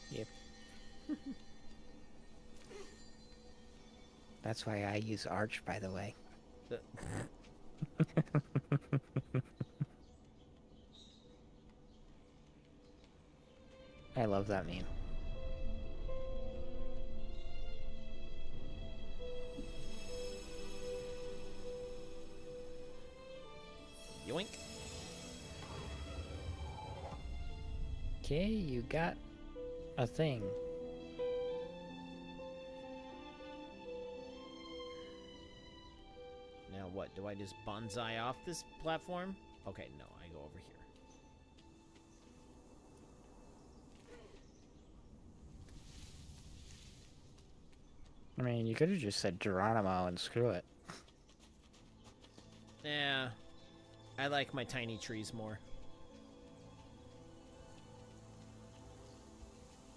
Yep. That's why I use Arch, by the way. I love that meme. Yoink. Okay, you got a thing. Now what? Do I just bonsai off this platform? Okay, no, I go over here. I mean, you could have just said Geronimo and screw it. Yeah, I like my tiny trees more.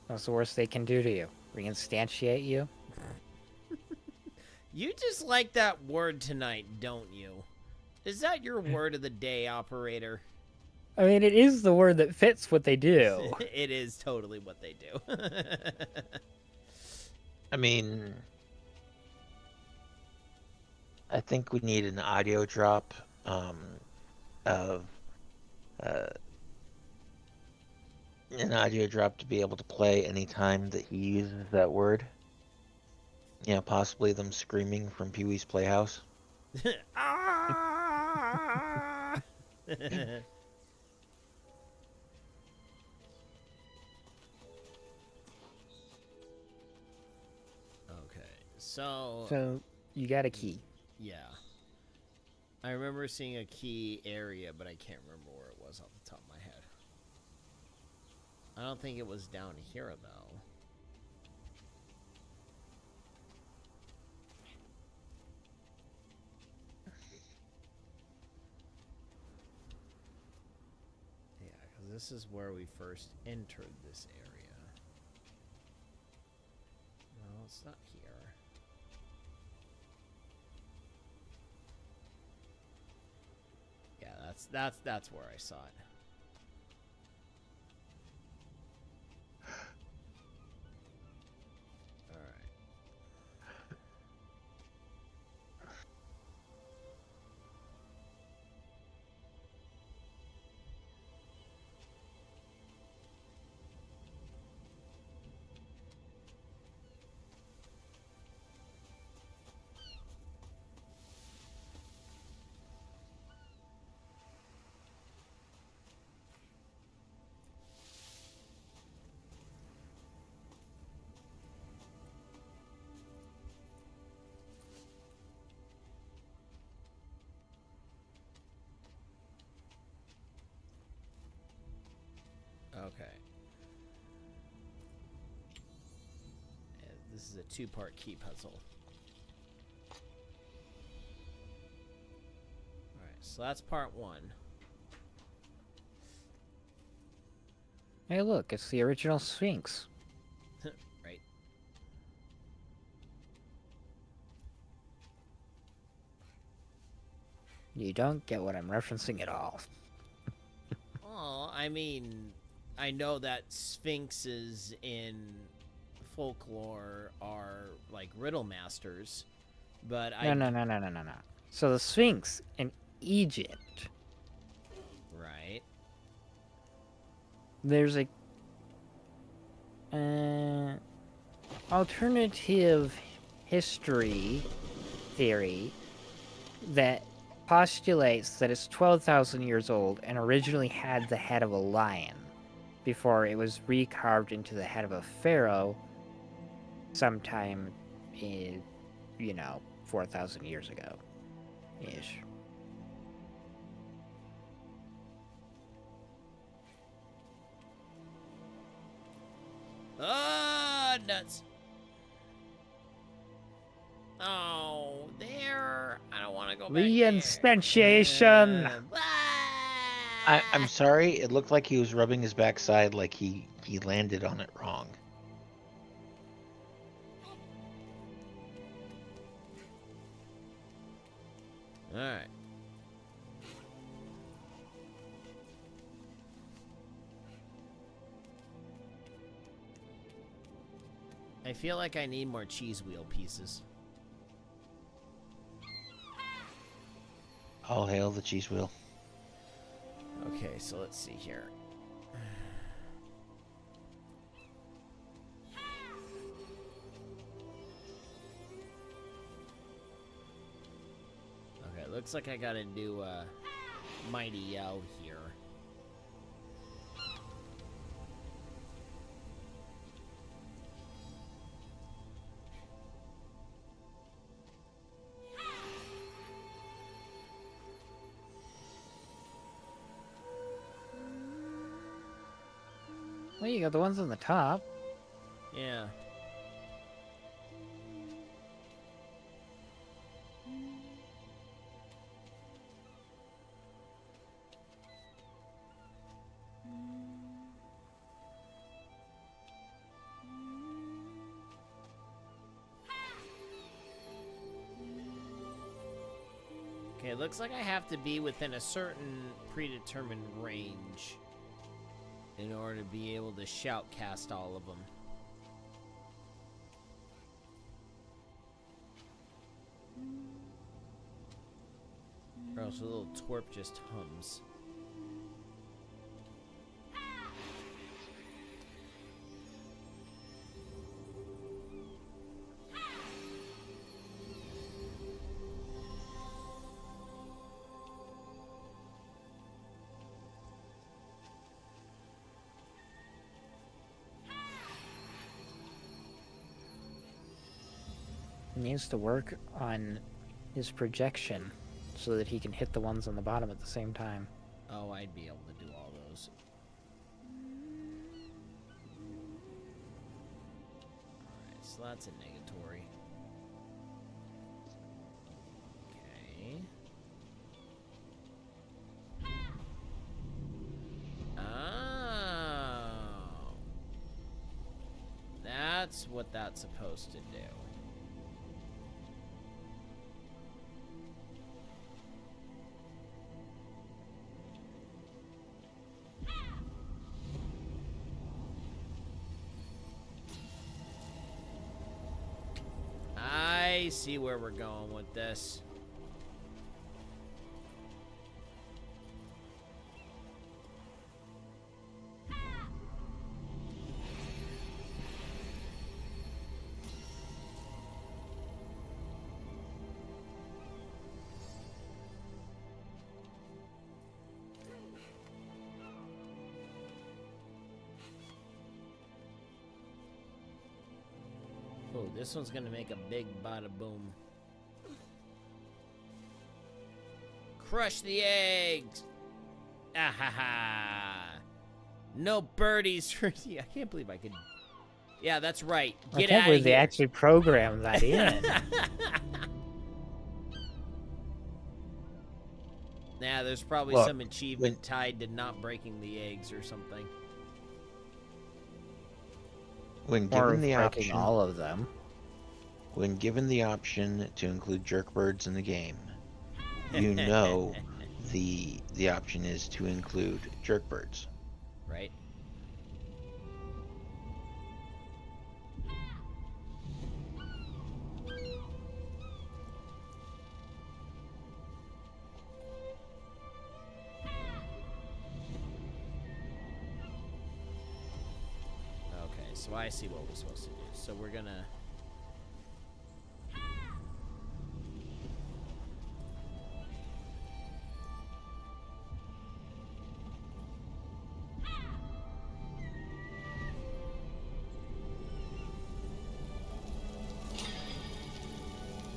That's the worst they can do to you. Reinstantiate you? You just like that word tonight, don't you? Is that your word of the day, operator? I mean, it is the word that fits what they do. It is totally what they do. I mean, I think we need an audio drop of an audio drop to be able to play anytime that he uses that word. Yeah, possibly them screaming from Pee-wee's Playhouse. Ah! Okay, So, you got a key. Yeah. I remember seeing a key area, but I can't remember where it was off the top of my head. I don't think it was down here, though. Yeah, because this is where we first entered this area. No, it's not here. Yeah, that's where I saw it. All right. Okay. And this is a two-part key puzzle. Alright, so that's part one. Hey, look, it's the original Sphinx. Right. You don't get what I'm referencing at all. Oh, I mean, I know that sphinxes in folklore are like riddle masters, but No. So the Sphinx in Egypt, Right. there's a alternative history theory that postulates that it's 12,000 years old and originally had the head of a lion before it was recarved into the head of a pharaoh sometime in, 4,000 years ago ish. Ah, nuts. Oh, there. I don't want to go back there. Reinstantiation! I'm sorry, it looked like he was rubbing his backside like he landed on it wrong. Alright. I feel like I need more cheese wheel pieces. All hail the cheese wheel. Okay, so let's see here. Okay, looks like I gotta do Mighty Yell here. Well, you got the ones on the top. Yeah. it looks like I have to be within a certain predetermined range in order to be able to shoutcast all of them. Or else a little twerp just hums. He needs to work on his projection so that he can hit the ones on the bottom at the same time. Oh, I'd be able to do all those. Alright, so that's a negatory. Okay. Oh. That's what that's supposed to do. I see where we're going with this. Oh, this one's gonna make a big bada boom. Crush the eggs! Ah ha ha! No birdies for you. I can't believe I could. Yeah, that's right. Get I can't out believe of they here. actually programmed that in. Nah, there's probably Look, some achievement tied to not breaking the eggs or something. When Or given the breaking option, all of them. when given the option to include jerkbirds in the game, you know the option is to include jerkbirds. Right? Okay, so I see what we're supposed to do. So we're gonna...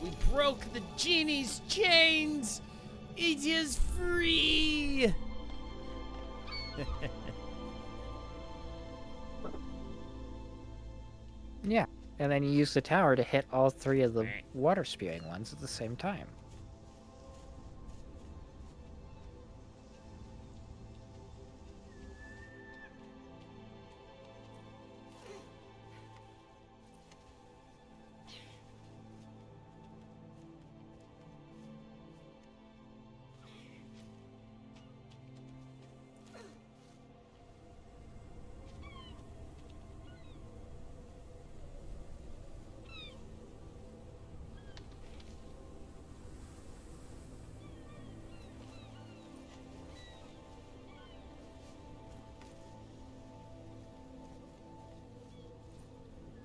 We broke the genie's chains! It is free! Yeah. And then you use the tower to hit all three of the water spewing ones at the same time.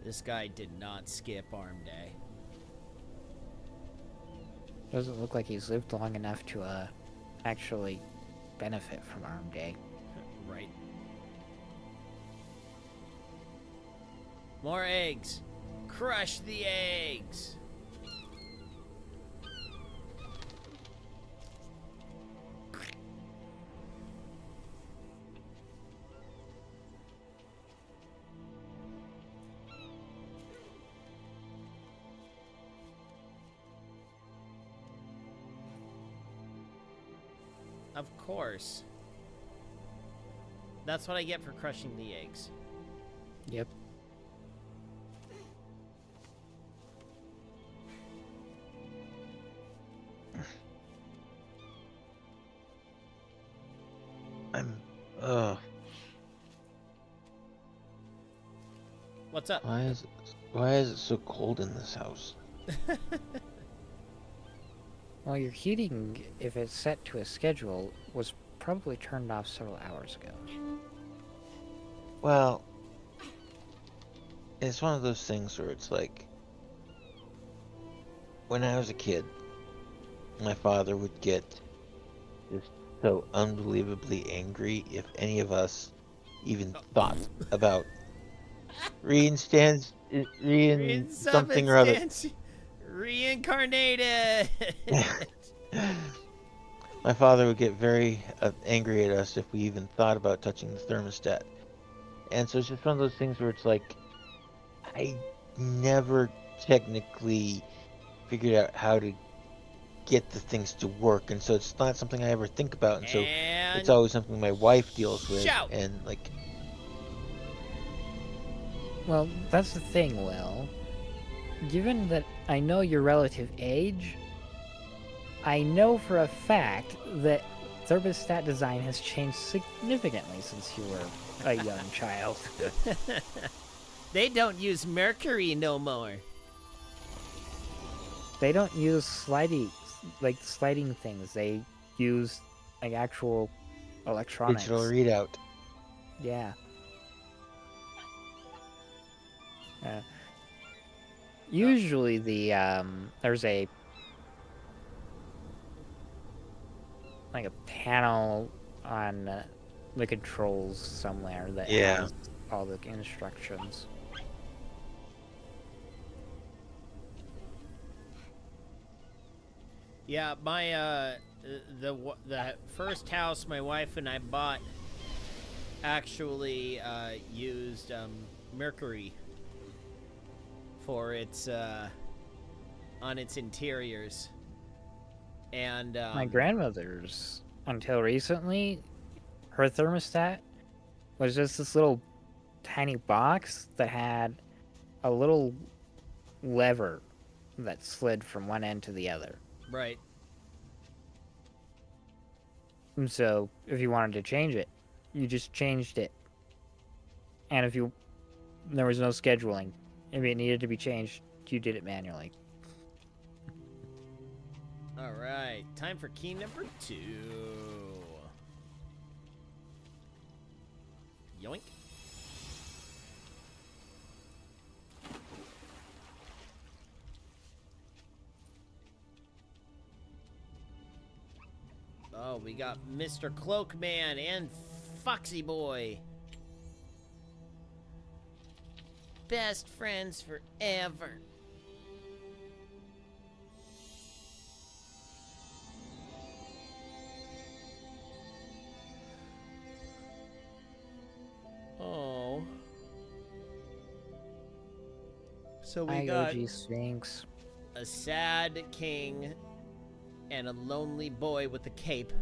This guy did not skip arm day. Doesn't look like he's lived long enough to actually benefit from Arm Day. Right. More eggs. Crush the eggs. Of course. That's what I get for crushing the eggs. Yep. I'm. What's up? Why is it so cold in this house? Well, your heating, if it's set to a schedule, was probably turned off several hours ago. Well, it's one of those things where it's like, when I was a kid, my father would get just so unbelievably angry if any of us even thought about something or other. Reincarnated. My father would get very angry at us if we even thought about touching the thermostat. And so it's just one of those things where it's like, I never technically figured out how to get the things to work, and so it's not something I ever think about, and so it's always something my wife deals with. Shout. And like, well, that's the thing, Will. Given that I know your relative age, I know for a fact that thermostat design has changed significantly since you were a young child. They don't use mercury no more. They don't use sliding things. They use like actual electronics. digital readout. Yeah. Usually there's a panel on the controls somewhere that has all the instructions. Yeah, my the first house my wife and I bought actually used mercury for its on its interiors. And my grandmother's, until recently, her thermostat was just this little tiny box that had a little lever that slid from one end to the other. Right. And so if you wanted to change it, you just changed it. And there was no scheduling. If it needed to be changed, you did it manually. All right, time for key number 2. Yoink. Oh, we got Mr. Cloakman and Foxy Boy. Best friends forever. Oh. So we got IOG Sphinx. a sad king and a lonely boy with a cape.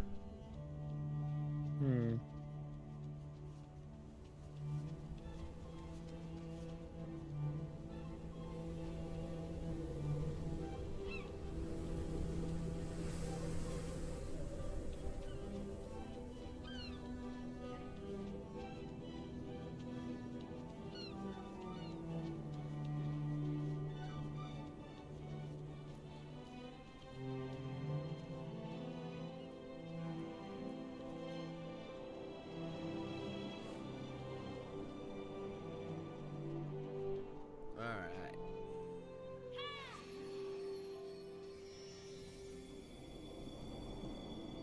Alright.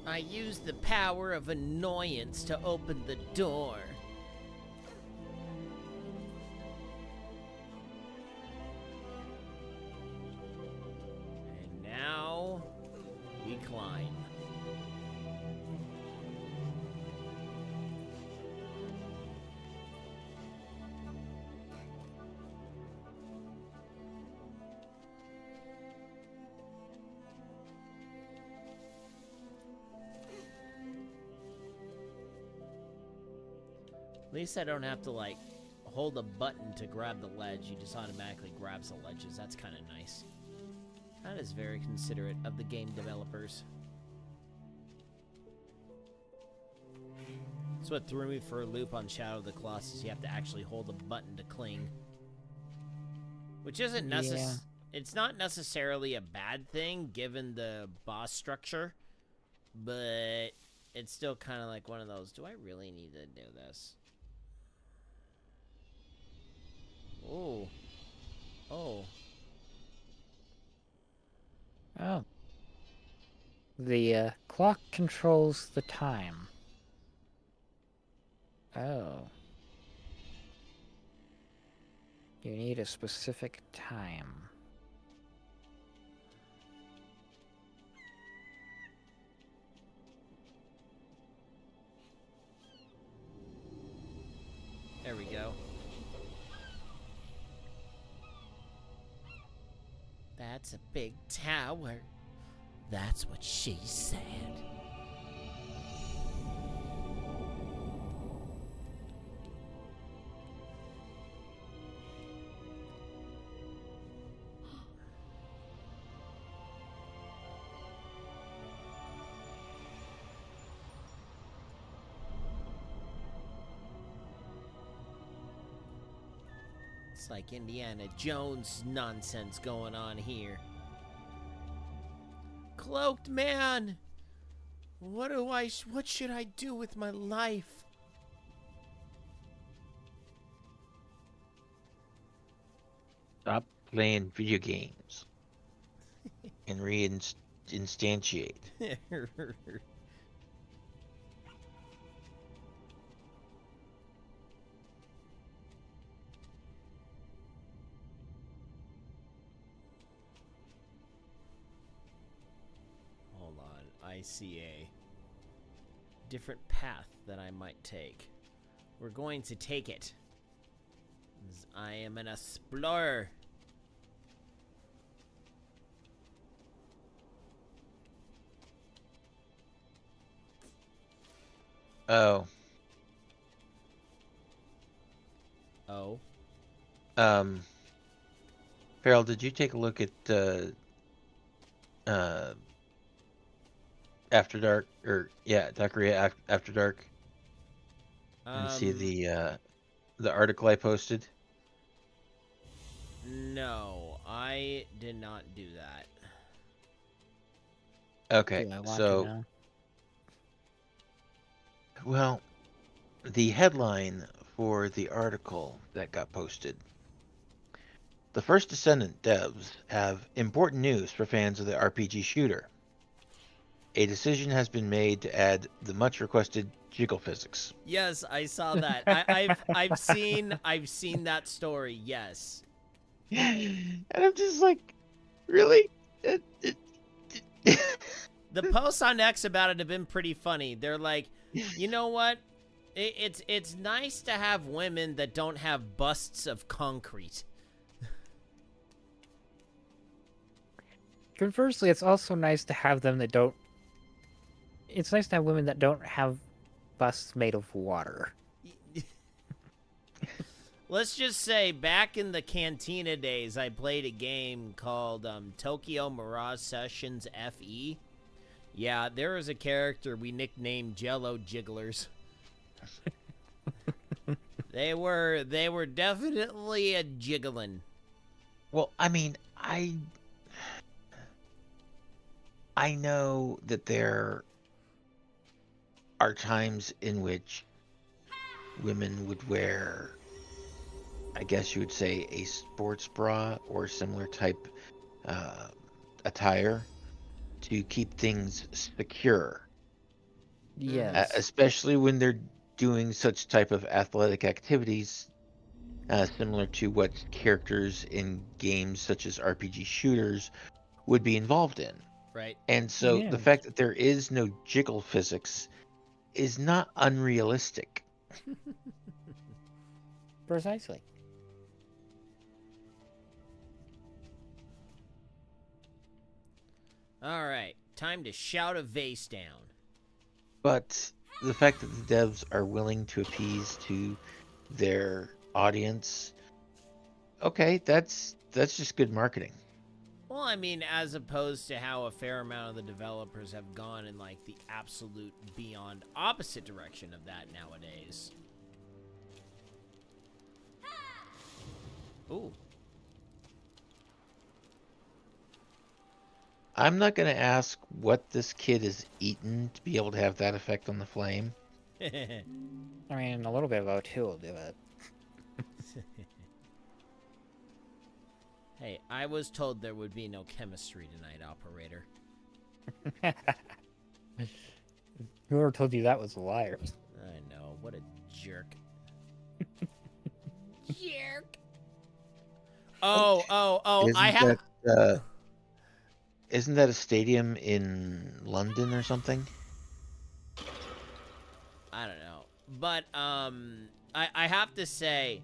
I used the power of annoyance to open the door. And now we climb. At least I don't have to, like, hold a button to grab the ledge. You just automatically grabs the ledges. That's kind of nice. That is very considerate of the game developers. what threw me for a loop on Shadow of the Colossus. You have to actually hold a button to cling. Which isn't It's not necessarily a bad thing, given the boss structure. But it's still kind of like one of those, do I really need to do this? Oh. Oh. Oh. The clock controls the time. Oh. You need a specific time. There we go. That's a big tower. That's what she said. It's like Indiana Jones nonsense going on here. Cloaked man! What should I do with my life? Stop playing video games and reinstantiate. Hold on, I see a different path that I might take. We're going to take it. I am an explorer. Oh. Oh. Farrell, did you take a look at After Dark, or Daiquiri After Dark, and see the article I posted? No, I did not do that. Okay, so well, the headline for the article that got posted: the First Descendant devs have important news for fans of the RPG shooter. A decision has been made to add the much requested jiggle physics. Yes, I saw that. I've seen that story. Yes. And I'm just like, really? The posts on X about it have been pretty funny. They're like, you know what? It's nice to have women that don't have busts of concrete. Conversely, it's also nice to have them that don't. It's nice to have women that don't have busts made of water. Let's just say, back in the Cantina days, I played a game called Tokyo Mirage Sessions FE. Yeah, there was a character we nicknamed Jello Jigglers. They were definitely a jiggling. Well, I mean, I know that there are times in which women would wear, I guess you would say, a sports bra or similar type attire to keep things secure. Yes. Especially when they're doing such type of athletic activities, similar to what characters in games such as RPG shooters would be involved in. Right. And so the fact that there is no jiggle physics is not unrealistic. Precisely. All right, time to shout a vase down. But the fact that the devs are willing to appease to their audience, okay, that's just good marketing. Well, I mean, as opposed to how a fair amount of the developers have gone in, like, the absolute beyond opposite direction of that nowadays. Ooh. I'm not going to ask what this kid has eaten to be able to have that effect on the flame. I mean, a little bit of O2 will do it. Hey, I was told there would be no chemistry tonight, operator. Whoever told you that was a liar. I know, what a jerk. Jerk. Oh, I have... Isn't that a stadium in London or something? I don't know. But, I have to say,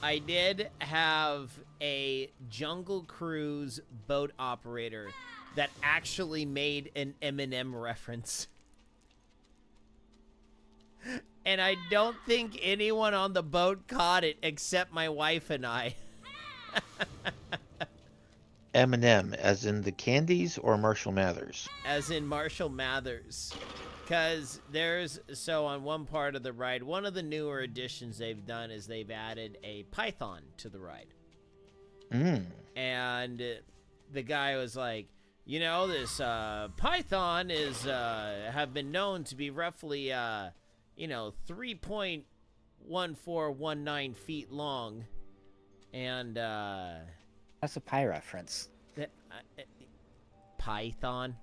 I did have a Jungle Cruise boat operator that actually made an Eminem reference. And I don't think anyone on the boat caught it except my wife and I. Eminem, as in the candies or Marshall Mathers? As in Marshall Mathers. Because so on one part of the ride, one of the newer additions they've done is they've added a python to the ride. And the guy was like, you know, this python have been known to be roughly, 3.1419 feet long. And, That's a pie reference. Python?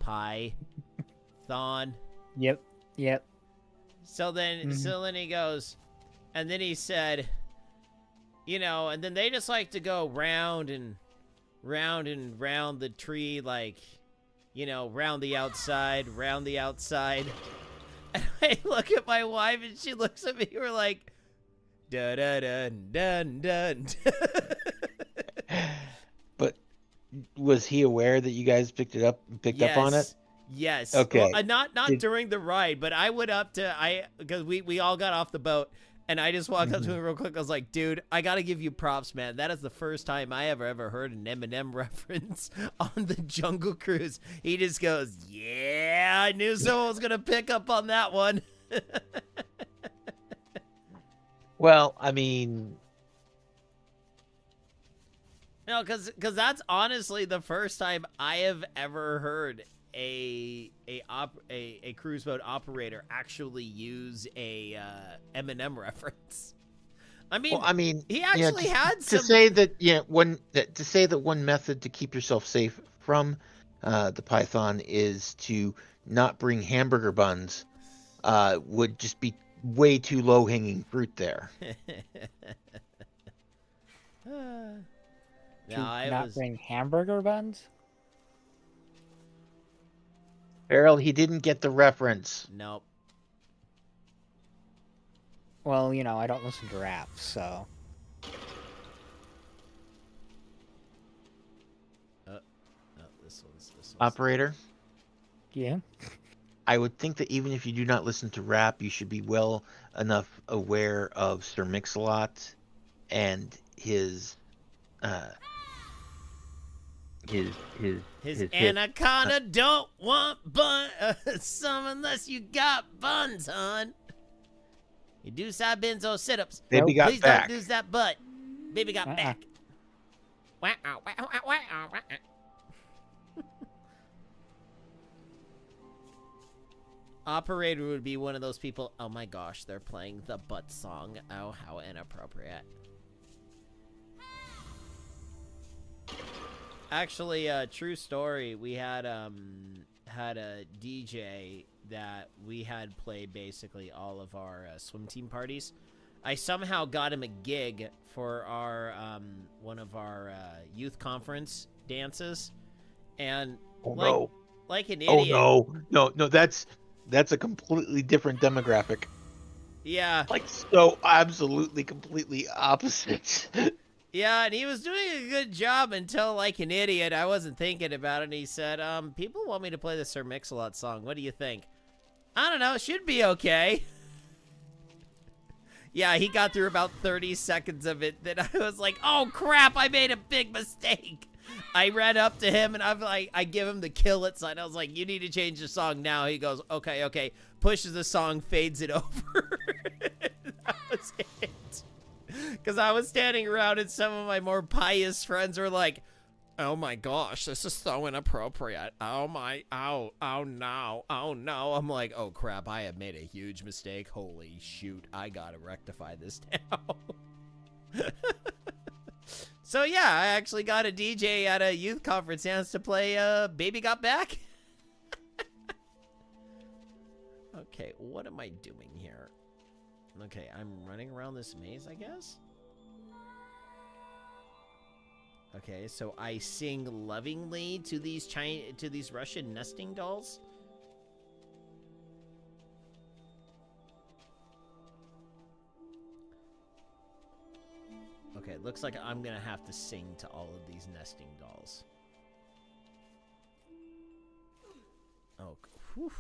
Python? Yep. So then he goes, and then he said, and then they just like to go round and round the tree, like, round the outside. And I look at my wife, and she looks at me, we're like, dun dun dun dun. But was he aware that you guys picked up on it? Yes. Okay. Well, not during the ride, but I went up to because we all got off the boat, and I just walked up to him real quick. I was like, dude, I gotta give you props, man. That is the first time I ever heard an Eminem reference on the Jungle Cruise. He just goes, yeah, I knew someone was gonna pick up on that one. Well, I mean, no, because that's honestly the first time I have ever heard a cruise boat operator actually use a Eminem reference. I mean, he actually had some... to say that one method to keep yourself safe from the python is to not bring hamburger buns would just be way too low-hanging fruit there. Bring hamburger buns? Errol, he didn't get the reference. Nope. Well, I don't listen to rap, so... This one's... Operator? Yeah? I would think that even if you do not listen to rap, you should be well enough aware of Sir Mix-a-Lot and his anaconda don't want some unless you got buns, hon. You do side benzo sit-ups. Baby got Please back. don't lose that butt. Baby got back. Operator would be one of those people. Oh my gosh, they're playing the butt song. Oh, how inappropriate. Actually, true story. We had a DJ that we had play basically all of our swim team parties. I somehow got him a gig for our one of our youth conference dances, and like an idiot. Oh no, that's a completely different demographic. Yeah. Like so absolutely completely opposite. Yeah, and he was doing a good job until, like an idiot, I wasn't thinking about it, and he said, people want me to play the Sir Mix-a-Lot song. What do you think? I don't know. It should be okay. Yeah, he got through about 30 seconds of it. Then I was like, oh crap, I made a big mistake. I ran up to him and I'm like, I give him the kill it sign. I was like, you need to change the song now. He goes, okay, okay. Pushes the song, fades it over. That was it. Because I was standing around and some of my more pious friends were like, oh my gosh, this is so inappropriate. Oh my, oh no, oh no. I'm like, oh crap, I have made a huge mistake. Holy shoot, I gotta rectify this now. So yeah, I actually got a DJ at a youth conference dance to play Baby Got Back. Okay, what am I doing here? Okay, I'm running around this maze, I guess? Okay, so I sing lovingly to these Russian nesting dolls. Okay, looks like I'm gonna have to sing to all of these nesting dolls. Oh, whew.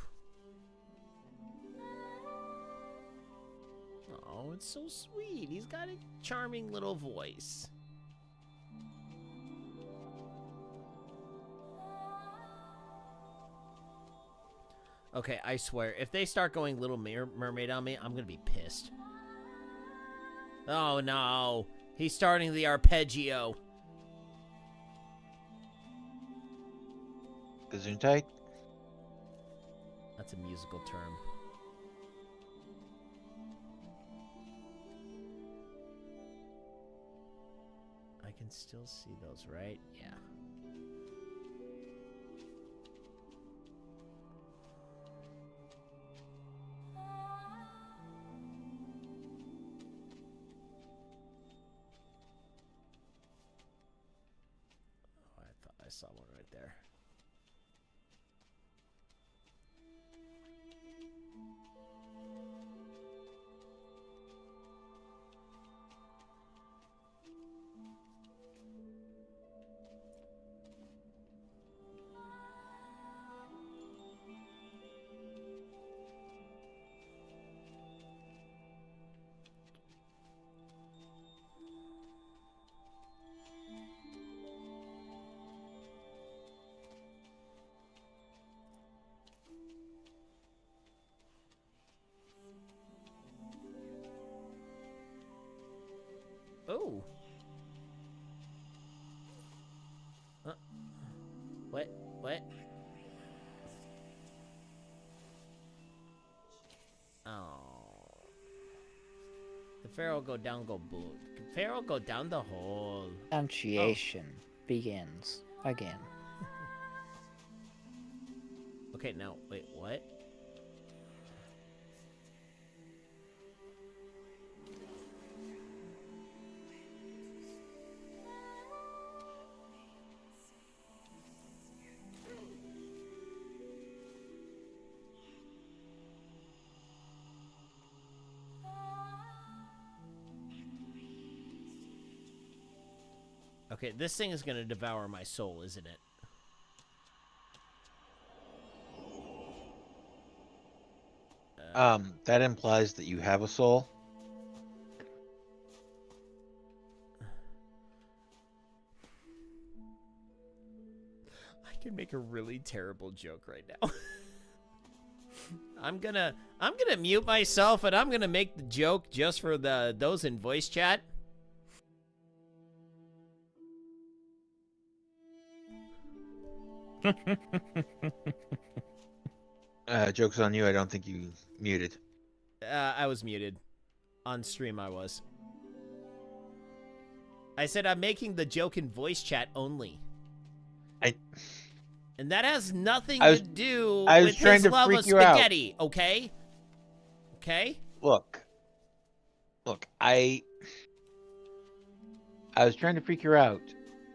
Oh, it's so sweet. He's got a charming little voice. Okay, I swear, if they start going Little Mermaid on me, I'm gonna be pissed. Oh no, he's starting the arpeggio. Gesundheit? That's a musical term. I can still see those, right? Yeah. I saw one right there. Oh. What? What? Oh. The Pharaoh go down, go boot. Pharaoh go down the hole. Pronunciation begins again. Okay, now, wait, what? Okay, this thing is gonna devour my soul, isn't it? That implies that you have a soul. I can make a really terrible joke right now. I'm gonna mute myself and I'm gonna make the joke just for those in voice chat. Joke's on you. I don't think you muted. I was muted. On stream I was. I said I'm making the joke in voice chat only. And that has nothing to do with his love of spaghetti, okay? Okay? Look, I was trying to freak you out.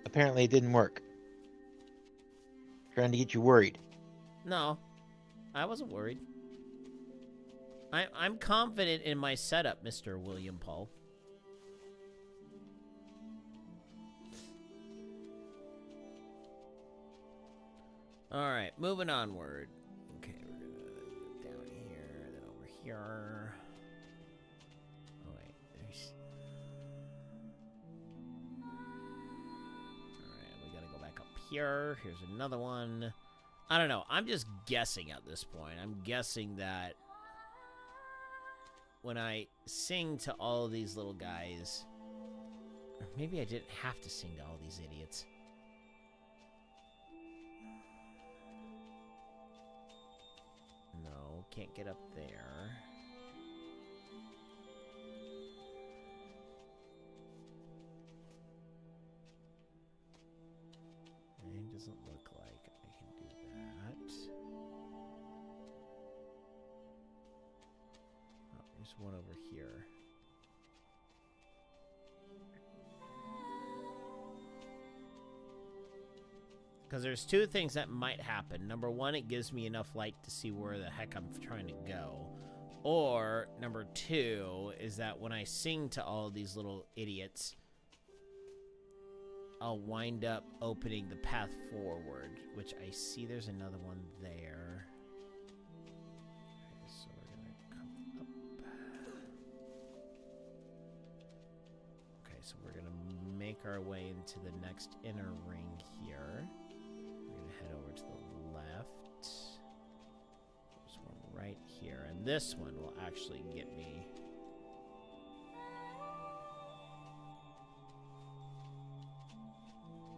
Apparently it didn't work. Trying to get you worried. No, I wasn't worried. I'm confident in my setup, Mr. William Paul. Alright, moving onward. Okay, we're gonna go down here, then over here. Oh, wait. here. Here's another one. I don't know. I'm just guessing at this point. I'm guessing that when I sing to all of these little guys, or maybe I didn't have to sing to all these idiots. No, can't get up there. It doesn't look like I can do that. Oh, there's one over here. Because there's two things that might happen. Number one, it gives me enough light to see where the heck I'm trying to go. Or, number two, is that when I sing to all of these little idiots, I'll wind up opening the path forward, which I see there's another one there. Okay, so we're gonna come up. Okay, so we're gonna make our way into the next inner ring here. We're gonna head over to the left. There's one right here, and this one will actually get me.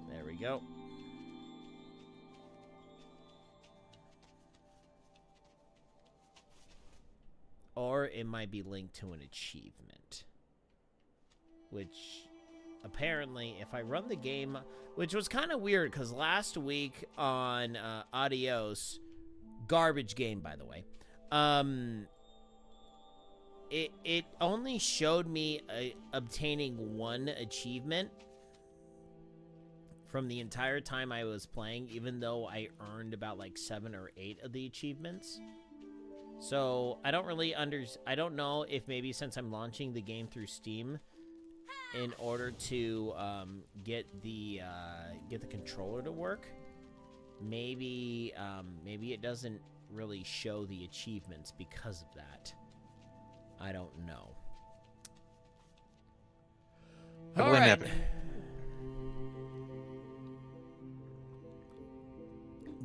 There we go. Or it might be linked to an achievement. Which, apparently, if I run the game... Which was kind of weird, because last week on Adios... Garbage game, by the way. It only showed me obtaining one achievement from the entire time I was playing, even though I earned about like 7 or 8 of the achievements. So I don't really I don't know if maybe since I'm launching the game through Steam, in order to get the controller to work, maybe it doesn't really show the achievements because of that. I don't know. All right.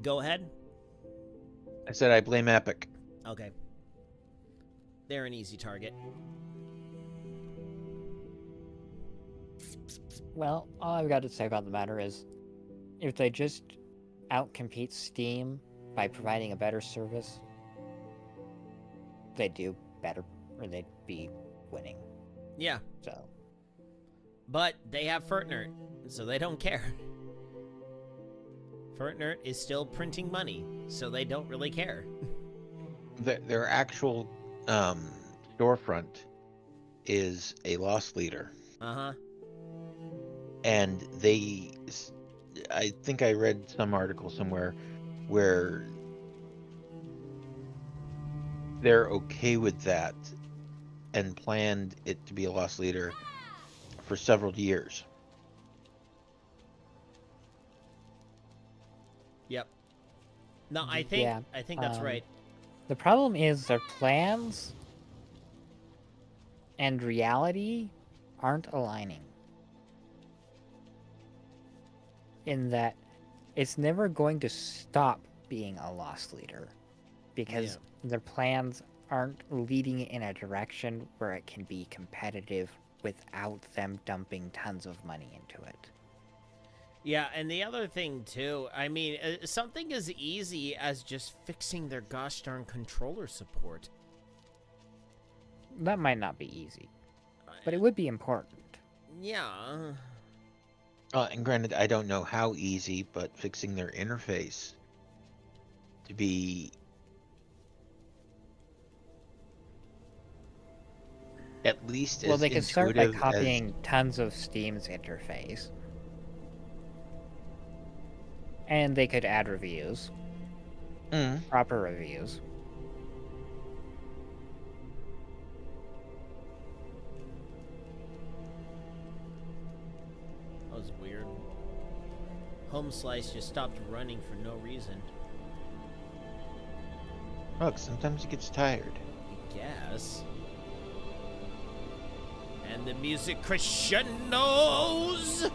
Go ahead. I said I blame Epic. Okay. They're an easy target. Well, all I've got to say about the matter is, if they just outcompete Steam by providing a better service, they'd do better, or they'd be winning. Yeah. So. But they have Fortnite, so they don't care. Fortnite is still printing money, so they don't really care. Their actual storefront is a loss leader. Uh-huh. And I think I read some article somewhere where they're okay with that and planned it to be a loss leader for several years. Yep. No, I think that's right. The problem is their plans and reality aren't aligning. In that it's never going to stop being a loss leader because their plans aren't leading it in a direction where it can be competitive without them dumping tons of money into it. Yeah, and the other thing, too, I mean, something as easy as just fixing their gosh darn controller support. That might not be easy, but it would be important. Yeah. And granted, I don't know how easy, but fixing their interface to be at least well, as they could start by intuitive copying tons of Steam's interface. And they could add reviews. Proper reviews. That was weird. Home Slice just stopped running for no reason. Look, sometimes it gets tired. I guess. And the music crescendos!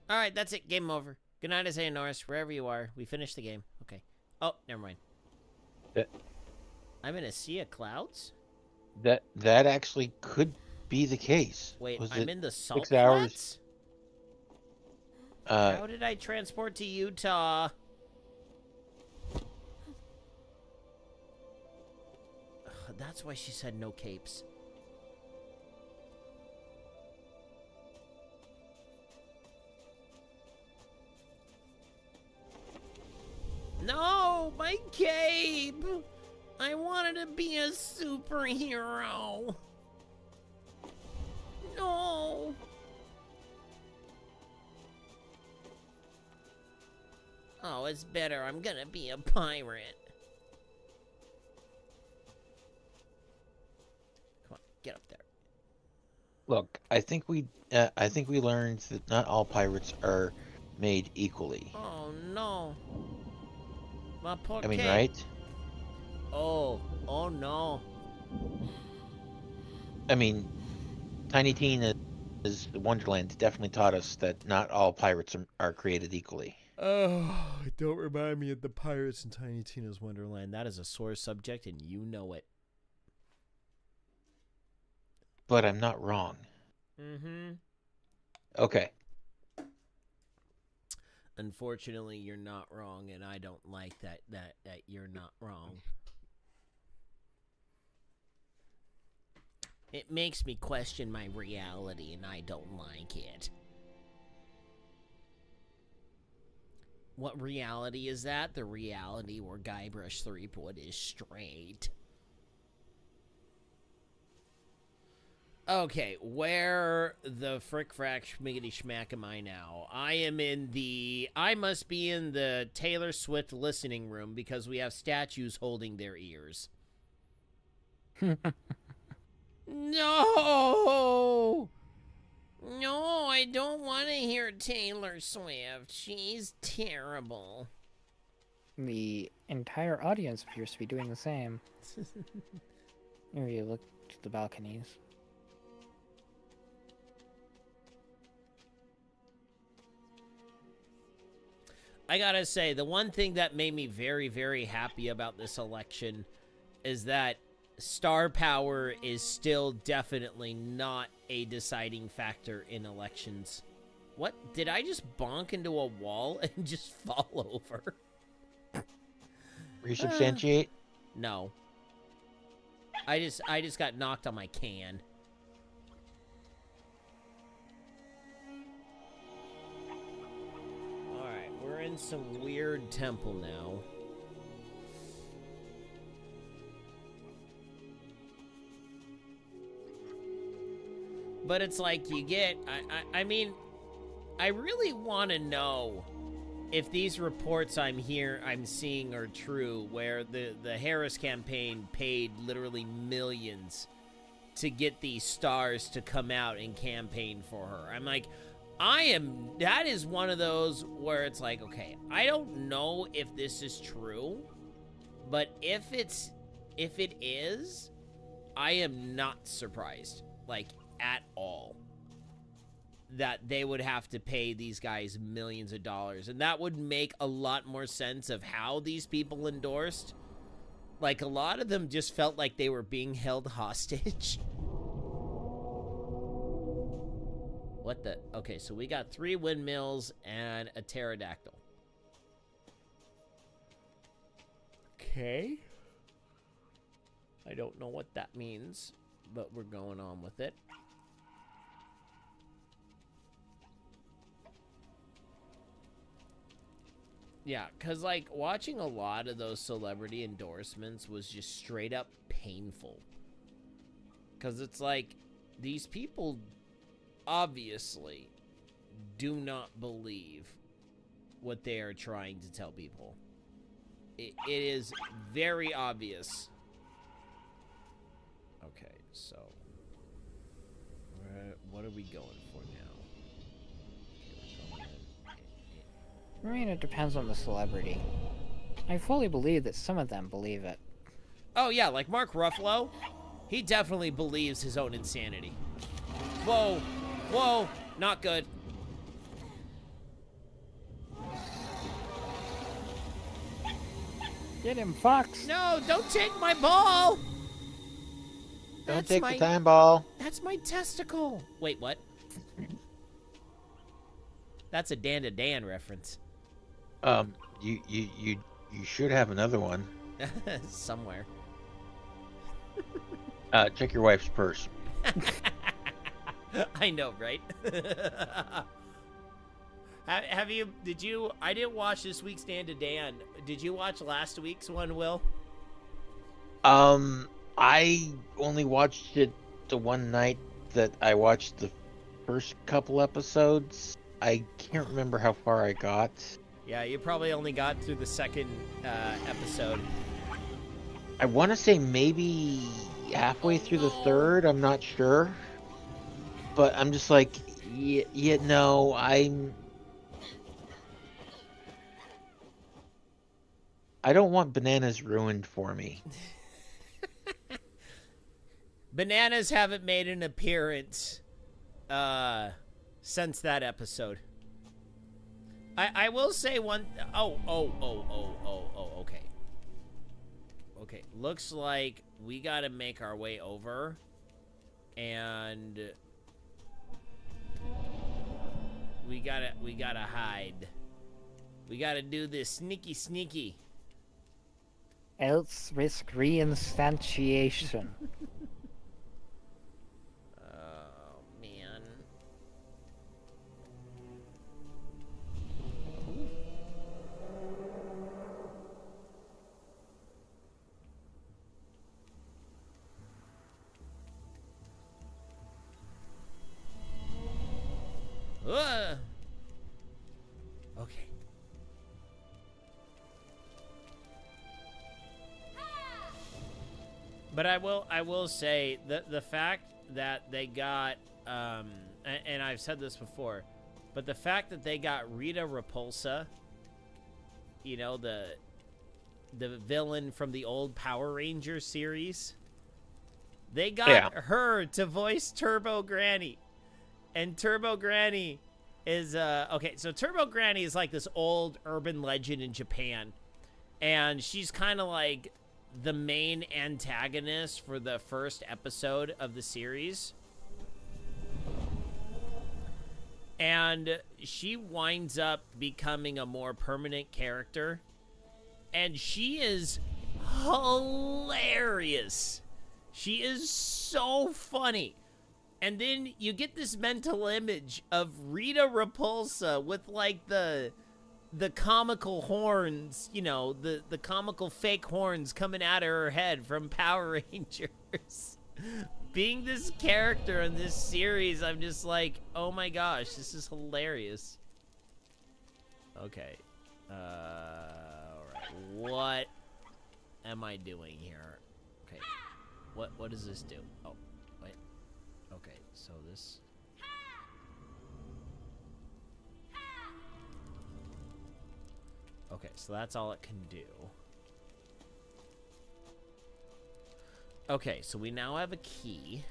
All right, that's it. Game over. Good night, Isaiah Norris, wherever you are. We finished the game. Okay. Oh, never mind. I'm in a sea of clouds? That actually could be the case. Wait, Was I'm it in the salt 6 hours? flats? Uh, How did I transport to Utah? Ugh, that's why she said no capes. No, my cape! I wanted to be a superhero. No. Oh, it's better. I'm gonna be a pirate. Come on, get up there. look, I think we learned that not all pirates are made equally. Oh no. My poor I mean, cape. right? Oh no. I mean, Tiny Tina's Wonderland definitely taught us that not all pirates are created equally. Oh, don't remind me of the pirates in Tiny Tina's Wonderland. That is a sore subject, and you know it. But I'm not wrong. Mm-hmm. Okay. Unfortunately, you're not wrong, and I don't like that you're not wrong. It makes me question my reality, and I don't like it. What reality is that? The reality where Guybrush Threepwood is straight. Okay, where the frick frack schmiggity schmack am I now? I must be in the Taylor Swift listening room because we have statues holding their ears. No! No, I don't want to hear Taylor Swift. She's terrible. The entire audience appears to be doing the same. Here you look to the balconies. I gotta say, the one thing that made me very, very happy about this election is that star power is still definitely not a deciding factor in elections. What? Did I just bonk into a wall and just fall over? Resubstantiate? No. I just got knocked on my can. Alright, we're in some weird temple now. But it's like you get, I mean, I really want to know if these reports I'm seeing are true, where the Harris campaign paid literally millions to get these stars to come out and campaign for her. I'm like, that is one of those where it's like, okay, I don't know if this is true, but if it is, I am not surprised, like, at all, that they would have to pay these guys millions of dollars. And that would make a lot more sense of how these people endorsed. Like, a lot of them just felt like they were being held hostage. What the? Okay, so we got 3 windmills and a pterodactyl. Okay. I don't know what that means, but we're going on with it. Yeah, because, like, watching a lot of those celebrity endorsements was just straight up painful. Because it's like, these people obviously do not believe what they are trying to tell people. It is very obvious. Okay, so what are we going for now? I mean, it depends on the celebrity. I fully believe that some of them believe it. Oh yeah, like Mark Ruffalo, he definitely believes his own insanity. Whoa, whoa, not good. Get him, Fox. No, don't take my ball. Don't take the time ball. That's my testicle. Wait, what? That's a Dan to Dan reference. You should have another one. Somewhere. Check your wife's purse. I know, right? I didn't watch this week's Dan to Dan. Did you watch last week's one, Will? I only watched it the one night that I watched the first couple episodes. I can't remember how far I got. Yeah, you probably only got through the second episode. I want to say maybe halfway through the third. I'm not sure. But I'm just like, no, I don't want bananas ruined for me. Bananas haven't made an appearance since that episode. I will say one. Okay. Okay, looks like we gotta make our way over, and we gotta hide. We gotta do this sneaky. Else risk reinstantiation. Oh, man. Okay. But I will say that the fact that they got and I've said this before, but the fact that they got Rita Repulsa, you know, the villain from the old Power Rangers series, they got her to voice Turbo Granny. And Turbo Granny is okay, so Turbo Granny is like this old urban legend in Japan, and she's kind of like the main antagonist for the first episode of the series. And she winds up becoming a more permanent character, and she is hilarious. She is so funny. And then you get this mental image of Rita Repulsa with like the comical horns, you know, the comical fake horns coming out of her head from Power Rangers. Being this character in this series, I'm just like, oh my gosh, this is hilarious. Okay. Alright. What am I doing here? Okay. What does this do? Oh, wait. Okay, so this... Okay, so that's all it can do. Okay, so we now have a key.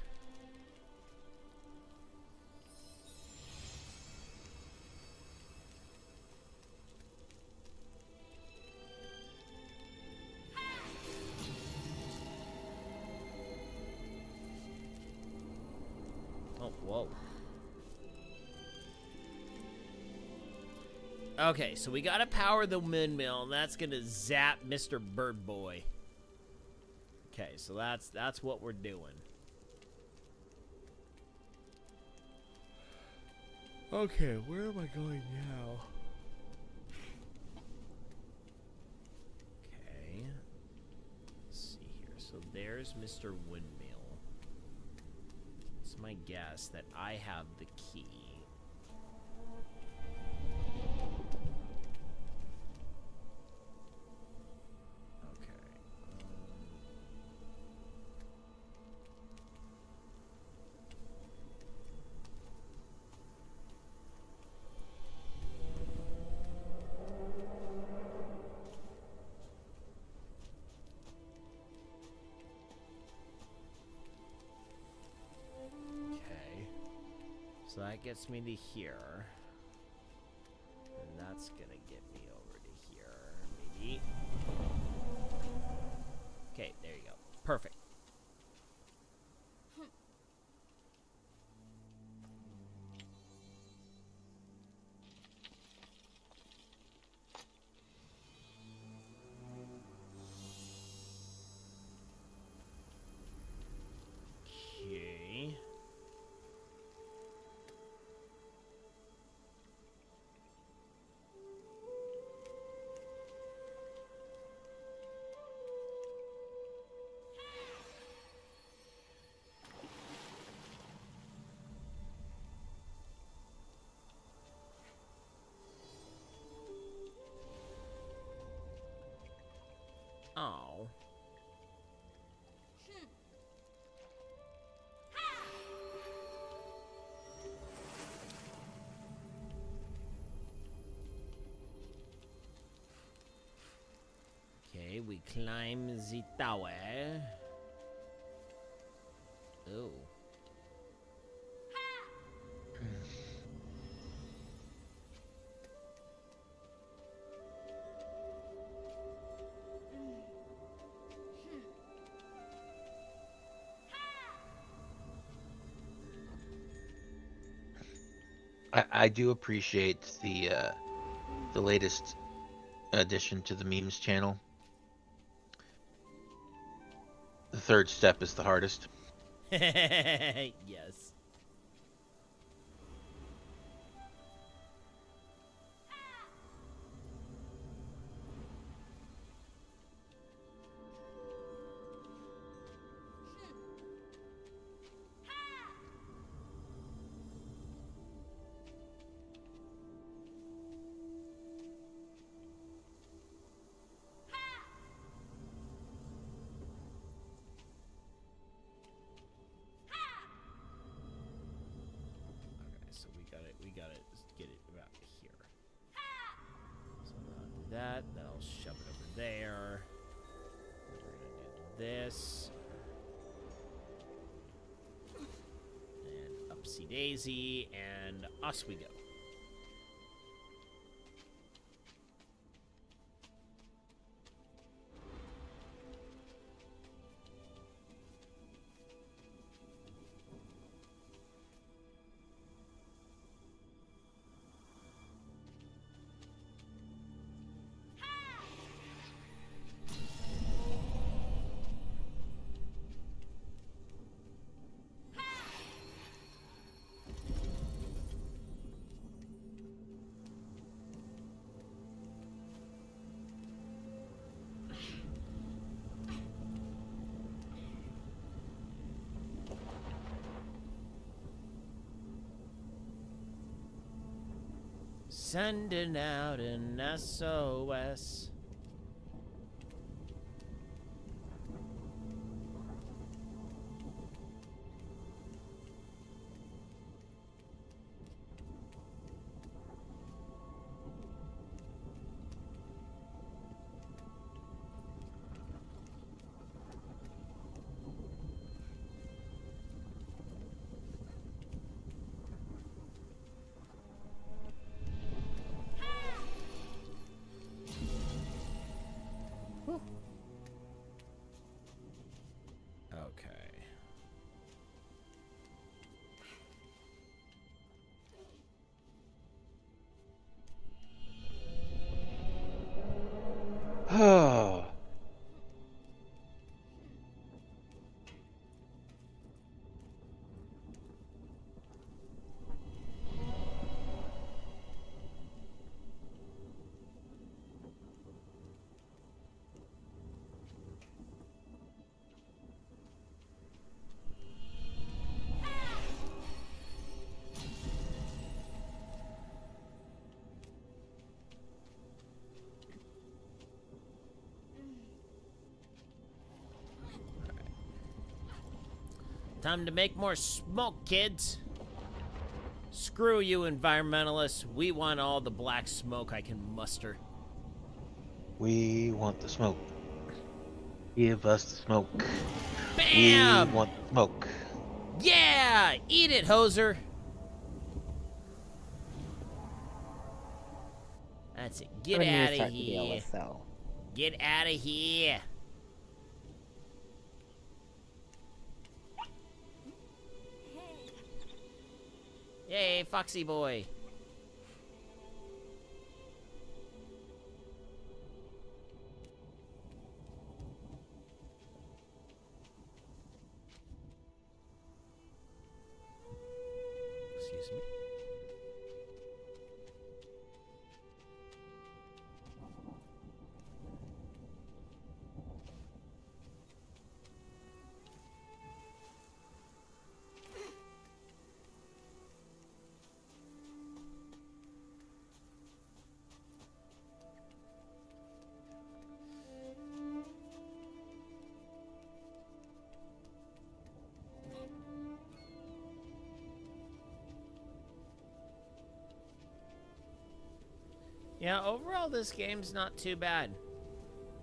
Oh, whoa. Okay, so we gotta power the windmill, and that's gonna zap Mr. Bird Boy. Okay, so that's what we're doing. Okay, where am I going now? Okay. Let's see here. So there's Mr. Windmill. It's my guess that I have the key. So that gets me to here. And that's gonna get me over to here, maybe. Perfect. Okay. Oh. Okay, we climb the tower. Oh. I do appreciate the latest addition to the memes channel. The third step is the hardest. Yes. So we gotta get it about here. So I'll do that, then I'll shove it over there. Then we're gonna do this. And upsy daisy, and us we go. Sending out an SOS. Okay. Oh. Time to make more smoke, kids. Screw you, environmentalists. We want all the black smoke I can muster. We want the smoke. Give us the smoke. Bam! We want the smoke. Yeah! Eat it, hoser! That's it. Get What a new out of start to deal here. with, though. Get out of here. Yay, Foxy boy. Excuse me. Yeah, overall this game's not too bad.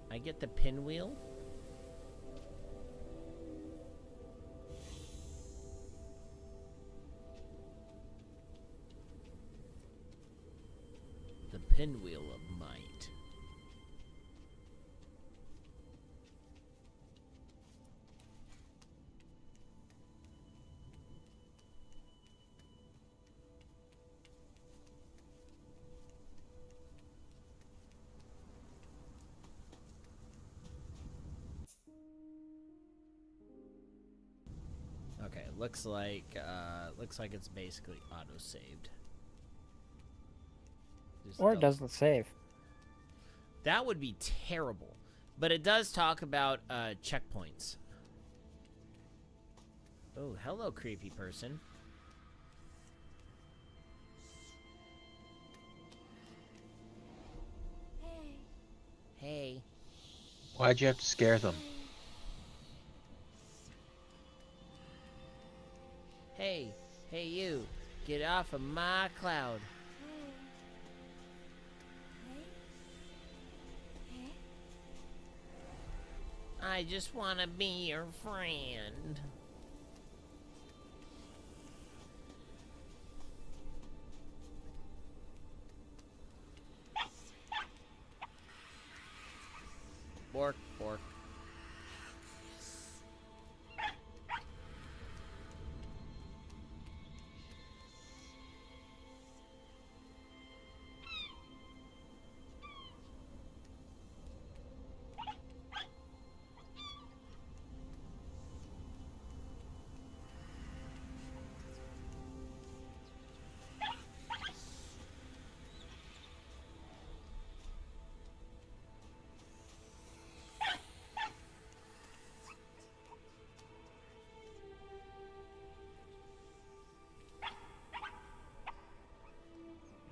I get the pinwheel. The pinwheel of might. Okay, looks like it's basically auto-saved. Or it doesn't save. That would be terrible. But it does talk about checkpoints. Oh, hello, creepy person. Hey. Why'd you have to scare them? Hey, you, get off of my cloud. I just want to be your friend. Bork, bork.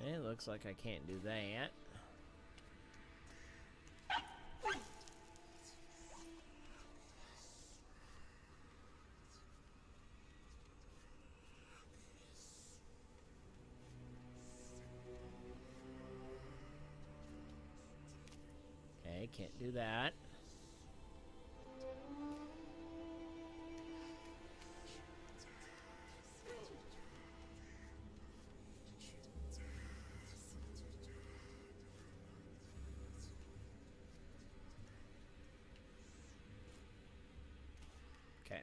It looks like I can't do that. Okay, can't do that. Okay.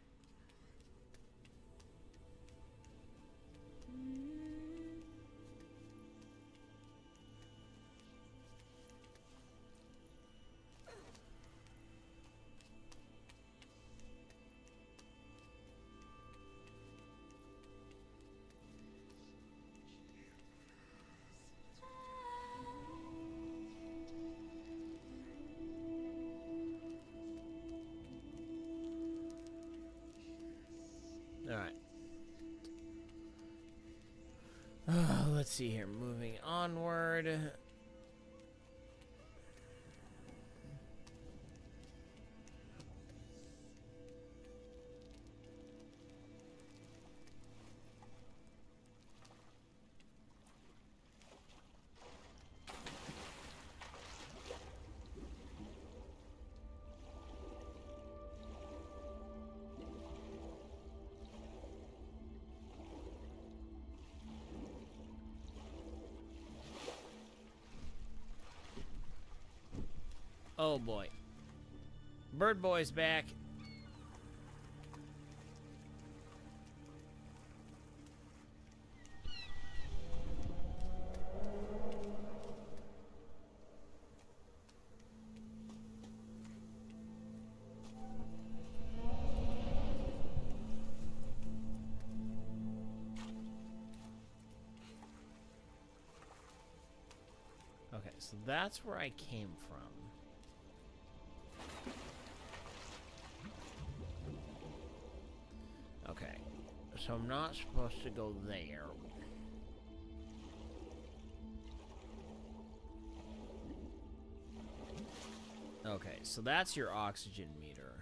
Alright. Let's see here. Moving onward. Oh boy. Bird Boy's back. so that's where I came from. Okay, so I'm not supposed to go there. Okay, so that's your oxygen meter.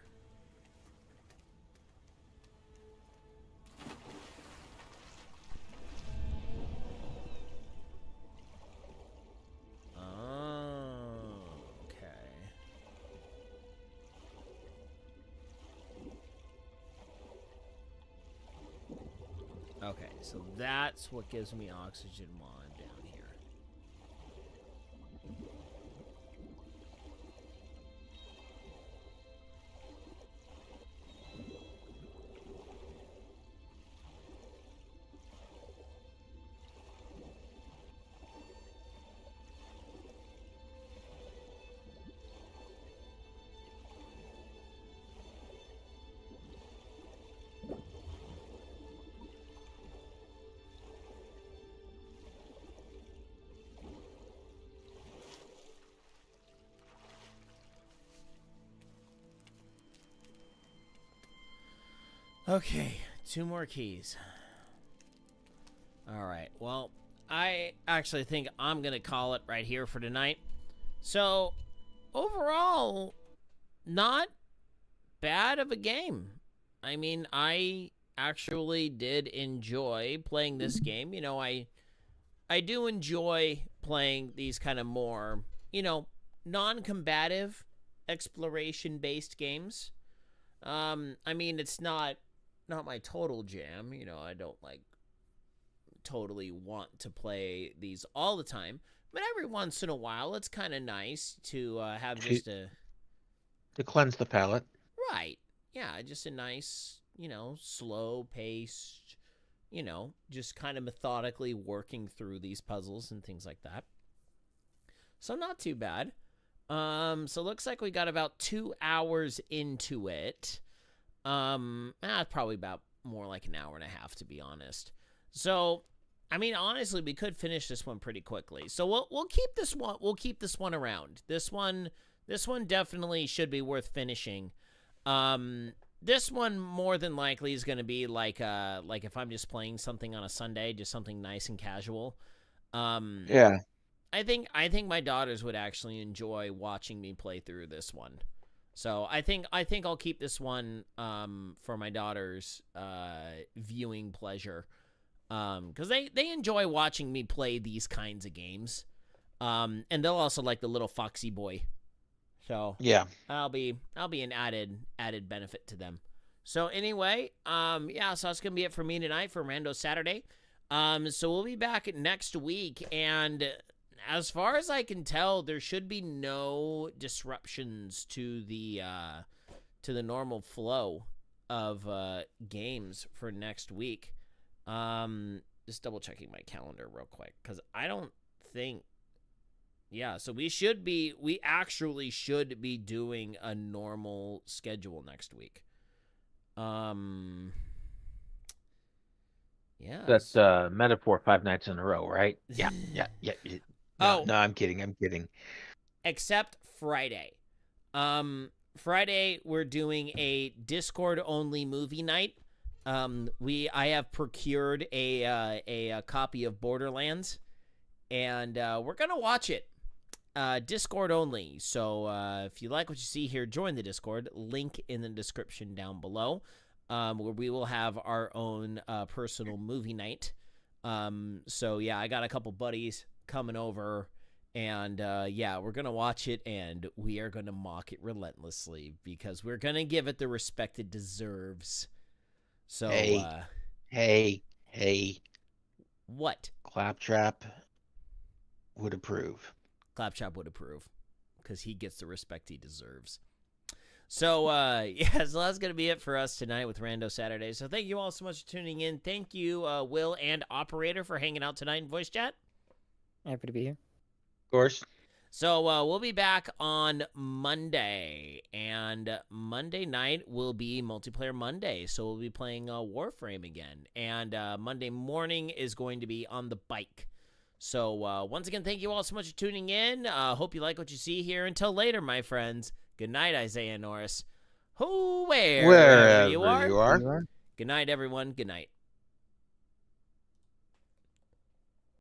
Okay, so that's what gives me oxygen while I'm down here. Okay, 2 more keys. Alright, well, I actually think I'm going to call it right here for tonight. So, overall, not bad of a game. I mean, I actually did enjoy playing this game. You know, I do enjoy playing these kind of more, you know, non-combative, exploration-based games. I mean, it's not my total jam. You know, I don't like totally want to play these all the time, but every once in a while it's kind of nice to have just a to cleanse the palate. Right. Yeah, just a nice, you know, slow paced, you know, just kind of methodically working through these puzzles and things like that. So not too bad. So looks like we got about 2 hours into it. Probably about more like an hour and a half, to be honest. So, I mean, honestly, we could finish this one pretty quickly. So we'll keep this one. We'll keep this one around. This one definitely should be worth finishing. This one more than likely is going to be like if I'm just playing something on a Sunday, just something nice and casual. Yeah. I think my daughters would actually enjoy watching me play through this one. So I think I'll keep this one for my daughters' viewing pleasure, because they enjoy watching me play these kinds of games, and they'll also like the little foxy boy. So yeah, I'll be an added benefit to them. So anyway, yeah, so that's gonna be it for me tonight for Rando Saturday. So we'll be back next week, and as far as I can tell, there should be no disruptions to the normal flow of games for next week. Just double checking my calendar real quick, because I don't think. Yeah, so we actually should be doing a normal schedule next week. Yeah. That's metaphor 5 nights in a row, right? Yeah. No, I'm kidding. Except Friday. Friday we're doing a Discord only movie night. I have procured a copy of Borderlands, and we're gonna watch it. Discord only. So if you like what you see here, join the Discord. Link in the description down below, where we will have our own personal movie night. So yeah, I got a couple buddies coming over, and yeah, we're gonna watch it, and we are gonna mock it relentlessly, because we're gonna give it the respect it deserves. So hey, what? Claptrap would approve. Claptrap would approve, because he gets the respect he deserves. So, yeah, so that's going to be it for us tonight with Rando Saturday. So thank you all so much for tuning in. Thank you, Will and Operator, for hanging out tonight in voice chat. Happy to be here. Of course. So we'll be back on Monday, and Monday night will be Multiplayer Monday. So we'll be playing Warframe again, and Monday morning is going to be On the Bike. So once again, thank you all so much for tuning in. Hope you like what you see here. Until later, my friends. Good night, Isaiah Norris. Wherever you are. You are. Good night, everyone. Good night.